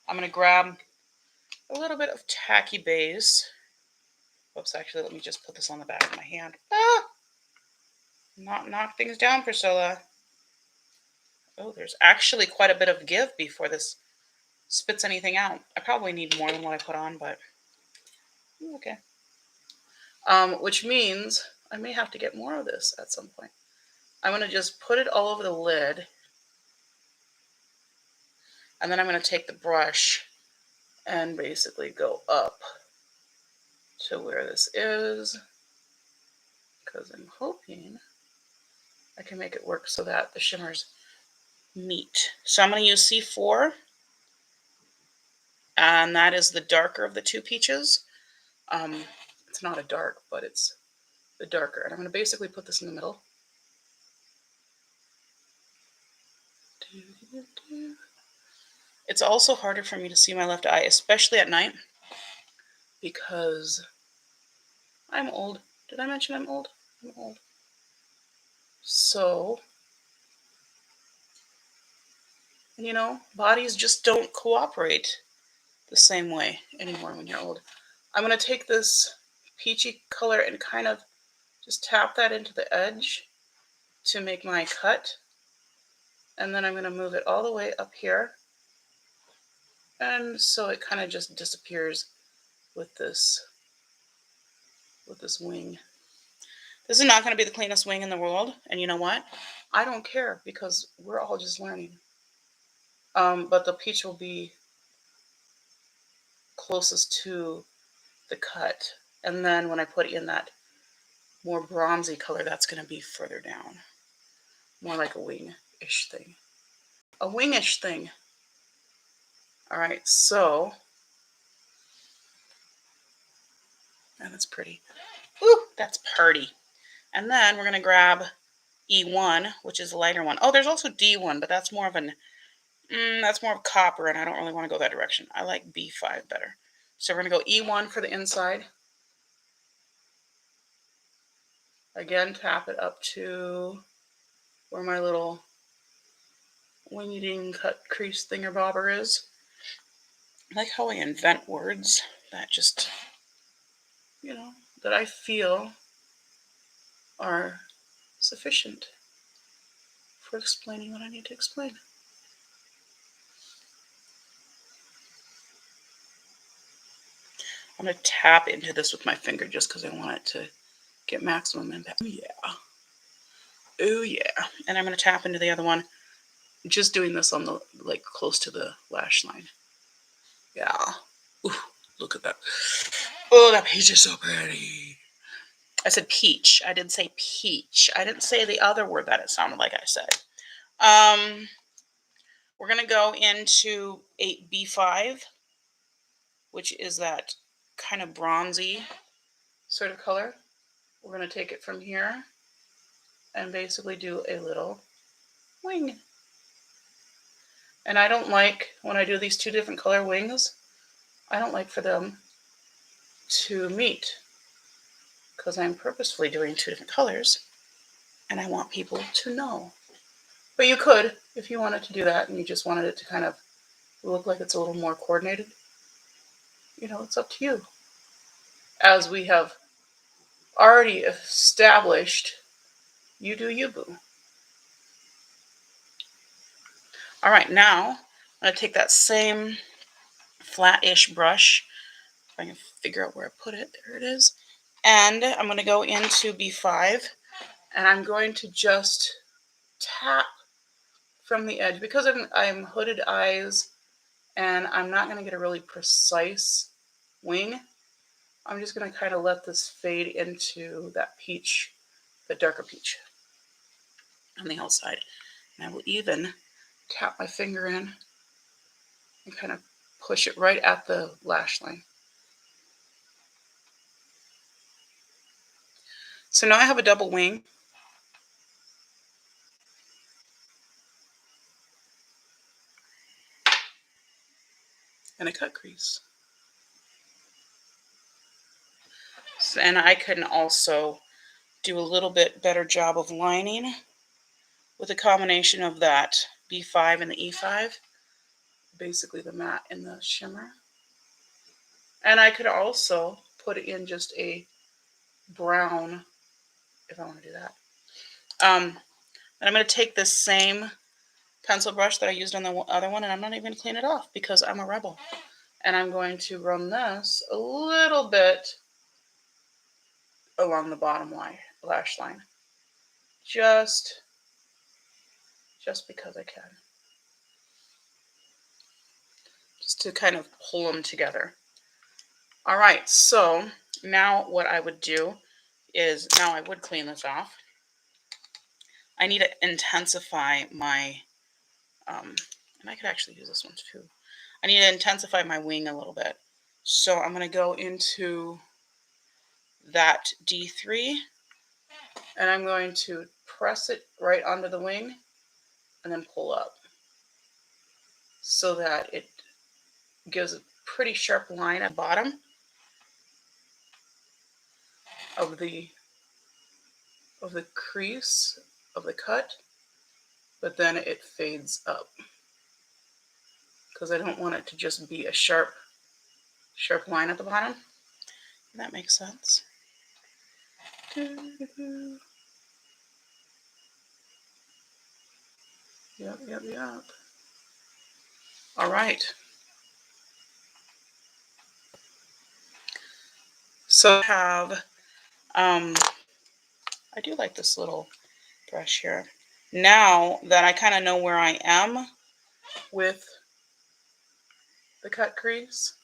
I'm going to grab a little bit of tacky base. Whoops, actually, let me just put this on the back of my hand. Ah! Not knock things down, Priscilla. Oh, there's actually quite a bit of give before this spits anything out. I probably need more than what I put on, but okay. Which means I may have to get more of this at some point. I'm going to just put it all over the lid. And then I'm going to take the brush and basically go up to where this is. Because I'm hoping I can make it work so that the shimmers meet. So I'm going to use C4. And that is the darker of the two peaches. It's not a dark, but it's the darker. And I'm going to basically put this in the middle. It's also harder for me to see my left eye, especially at night, because I'm old. Did I mention I'm old? I'm old. So, you know, bodies just don't cooperate the same way anymore when you're old. I'm going to take this peachy color and kind of just tap that into the edge to make my cut. And then I'm going to move it all the way up here. And so it kind of just disappears with this wing. This is not going to be the cleanest wing in the world. And you know what? I don't care because we're all just learning. But the peach will be closest to the cut. And then when I put in that more bronzy color, that's going to be further down. More like a wing-ish thing. A wingish thing. All right, so, and that's pretty. Ooh, that's party. And then we're going to grab E1, which is a lighter one. Oh, there's also D1, but that's more of an, that's more of copper, and I don't really want to go that direction. I like B5 better. So we're going to go E1 for the inside. Again, tap it up to where my little winged cut crease thinger-bobber is. I like how I invent words that just, you know, that I feel are sufficient for explaining what I need to explain. I'm going to tap into this with my finger just because I want it to get maximum impact. Oh, yeah. Oh, yeah. And I'm going to tap into the other one, just doing this on the, like, close to the lash line. Yeah. Ooh, look at that. Oh, that peach is so pretty. I said peach. I didn't say peach. I didn't say the other word that it sounded like I said. We're going to go into 8B5, which is that kind of bronzy sort of color. We're going to take it from here and basically do a little wing. And I don't like, when I do these two different color wings, I don't like for them to meet because I'm purposefully doing two different colors and I want people to know. But you could, if you wanted to do that and you just wanted it to kind of look like it's a little more coordinated, you know, it's up to you. As we have already established, you do you, boo. All right, now I'm going to take that same flat-ish brush, if I can figure out where I put it. There it is. And I'm going to go into B5, and I'm going to just tap from the edge. Because I'm hooded eyes, and I'm not going to get a really precise wing, I'm just going to kind of let this fade into that peach, the darker peach on the outside. And I will even tap my finger in and kind of push it right at the lash line. So now I have a double wing. And a cut crease. So, and I can also do a little bit better job of lining with a combination of that B5 and the E5. Basically the matte and the shimmer. And I could also put in just a brown if I want to do that. And I'm going to take this same pencil brush that I used on the other one, and I'm not even going to clean it off because I'm a rebel. And I'm going to run this a little bit along the bottom lash line. Just because I can. Just to kind of pull them together. All right, so now what I would do is, now I would clean this off. I need to intensify my, and I could actually use this one too. I need to intensify my wing a little bit. So I'm going to go into that D3, and I'm going to press it right onto the wing and then pull up so that it gives a pretty sharp line at the bottom of the crease of the cut, but then it fades up because I don't want it to just be a sharp line at the bottom. That makes sense. Yep. All right. So I have I do like this little brush here. Now that I kind of know where I am with the cut crease,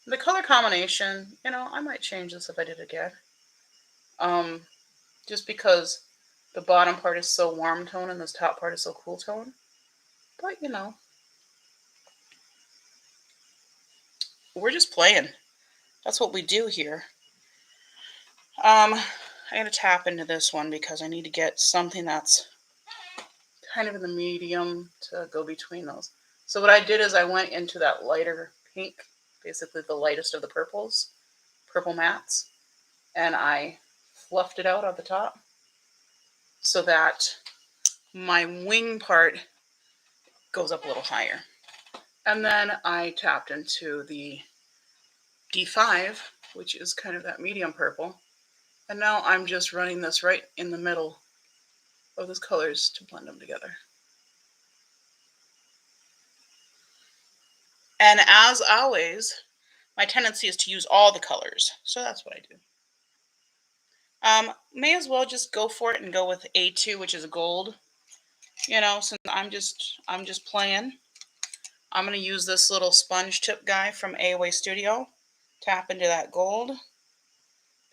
the color combination, you know, I might change this if I did it again. Just because the bottom part is so warm tone and this top part is so cool tone. But, you know, we're just playing. That's what we do here. I'm going to tap into this one because I need to get something that's kind of in the medium to go between those. So what I did is I went into that lighter pink, basically the lightest of the purples, purple mattes, and I fluffed it out at the top so that my wing part goes up a little higher. And then I tapped into the D5, which is kind of that medium purple. And now I'm just running this right in the middle of those colors to blend them together. And as always, my tendency is to use all the colors. So that's what I do. May as well just go for it and go with A2, which is gold. You know, since I'm just playing. I'm going to use this little sponge tip guy from AOA Studio. Tap into that gold.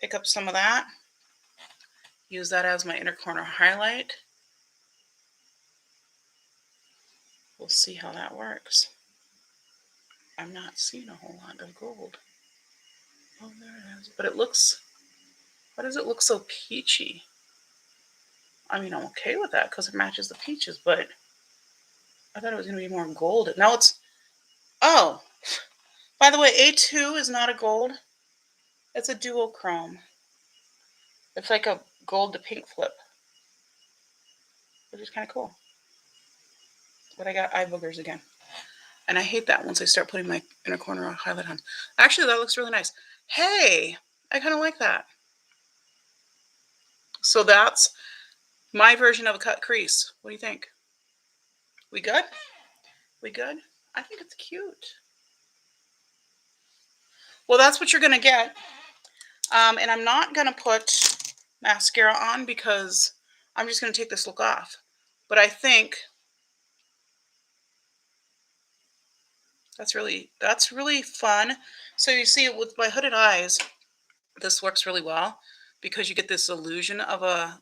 Pick up some of that. Use that as my inner corner highlight. We'll see how that works. I'm not seeing a whole lot of gold. Oh, there it is. But it looks, why does it look so peachy? I mean, I'm okay with that because it matches the peaches, but I thought it was going to be more gold. Now it's, oh, by the way, A2 is not a gold. It's a duochrome. It's like a gold to pink flip, which is kind of cool. But I got eye boogers again. And I hate that once I start putting my inner corner highlight on. Actually, that looks really nice. Hey, I kind of like that. So that's my version of a cut crease. What do you think? We good? We good? I think it's cute. Well, that's what you're going to get. And I'm not going to put mascara on because I'm just going to take this look off. But I think that's really fun. So you see, with my hooded eyes, this works really well because you get this illusion of a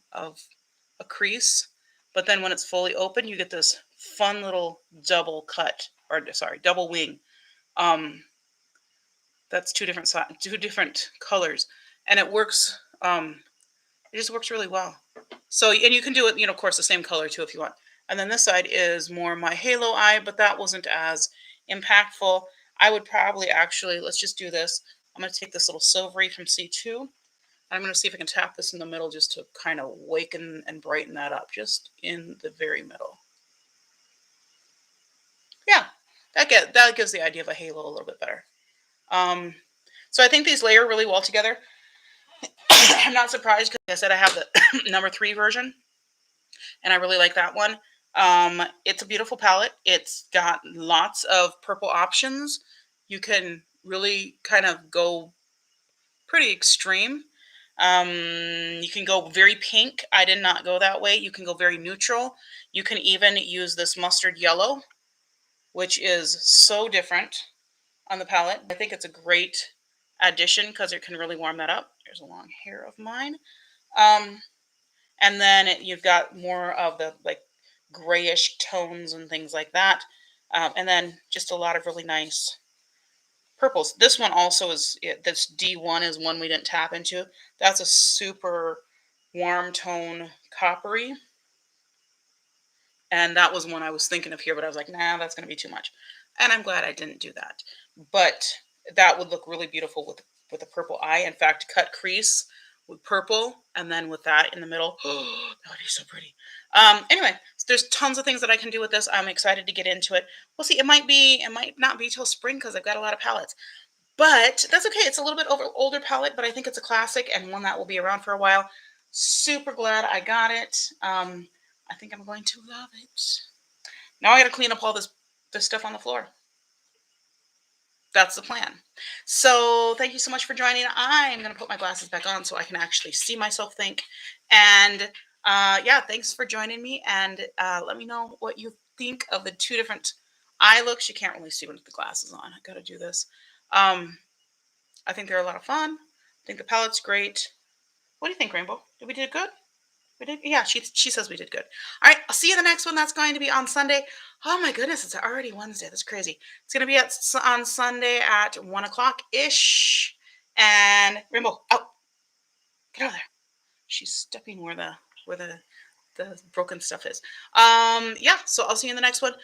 crease, but then when it's fully open, you get this fun little double cut, or sorry, double wing. That's two different colors, and it works. It just works really well. So, and you can do it, you know, of course, the same color too if you want. And then this side is more my halo eye, but that wasn't as impactful. I would probably actually, let's just do this. I'm going to take this little silvery from C2. I'm going to see if I can tap this in the middle just to kind of waken and brighten that up, just in the very middle. Yeah, that gives the idea of a halo a little bit better. So I think these layer really well together. I'm not surprised because, like I said, I have the number 3 version, and I really like that one. It's a beautiful palette. It's got lots of purple options. You can really kind of go pretty extreme. You can go very pink. I did not go that way. You can go very neutral. You can even use this mustard yellow, which is so different on the palette. I think it's a great addition because it can really warm that up. There's a long hair of mine. And then you've got more of the like grayish tones and things like that. And then just a lot of really nice purples. This one also is, this D1 is one we didn't tap into. That's a super warm tone coppery. And that was one I was thinking of here, but I was like, nah, that's going to be too much. And I'm glad I didn't do that. But that would look really beautiful with a purple eye. In fact, cut crease with purple and then with that in the middle. Oh, that would be so pretty. Anyway, there's tons of things that I can do with this. I'm excited to get into it. We'll see. It might not be till spring because I've got a lot of palettes. But that's okay. It's a little bit older palette, but I think it's a classic and one that will be around for a while. Super glad I got it. I think I'm going to love it. Now I got to clean up all this stuff on the floor. That's the plan. So thank you so much for joining. I'm going to put my glasses back on so I can actually see myself think. And yeah, thanks for joining me. And let me know what you think of the two different eye looks. You can't really see with the glasses on. I got to do this. I think they're a lot of fun. I think the palette's great. What do you think, Rainbow? Did we do good? We did? Yeah, she says we did good. All right, I'll see you in the next one. That's going to be on Sunday. Oh my goodness, it's already Wednesday. That's crazy. It's going to be on Sunday at 1 o'clock ish. And Rainbow, out. Get out of there. She's stepping where the broken stuff is. Yeah, so I'll see you in the next one.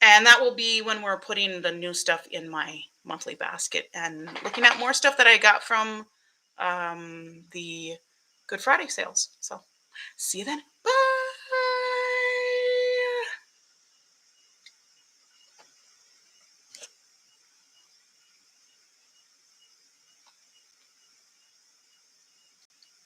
And that will be when we're putting the new stuff in my monthly basket and looking at more stuff that I got from the Good Friday sales. So see you then. Bye.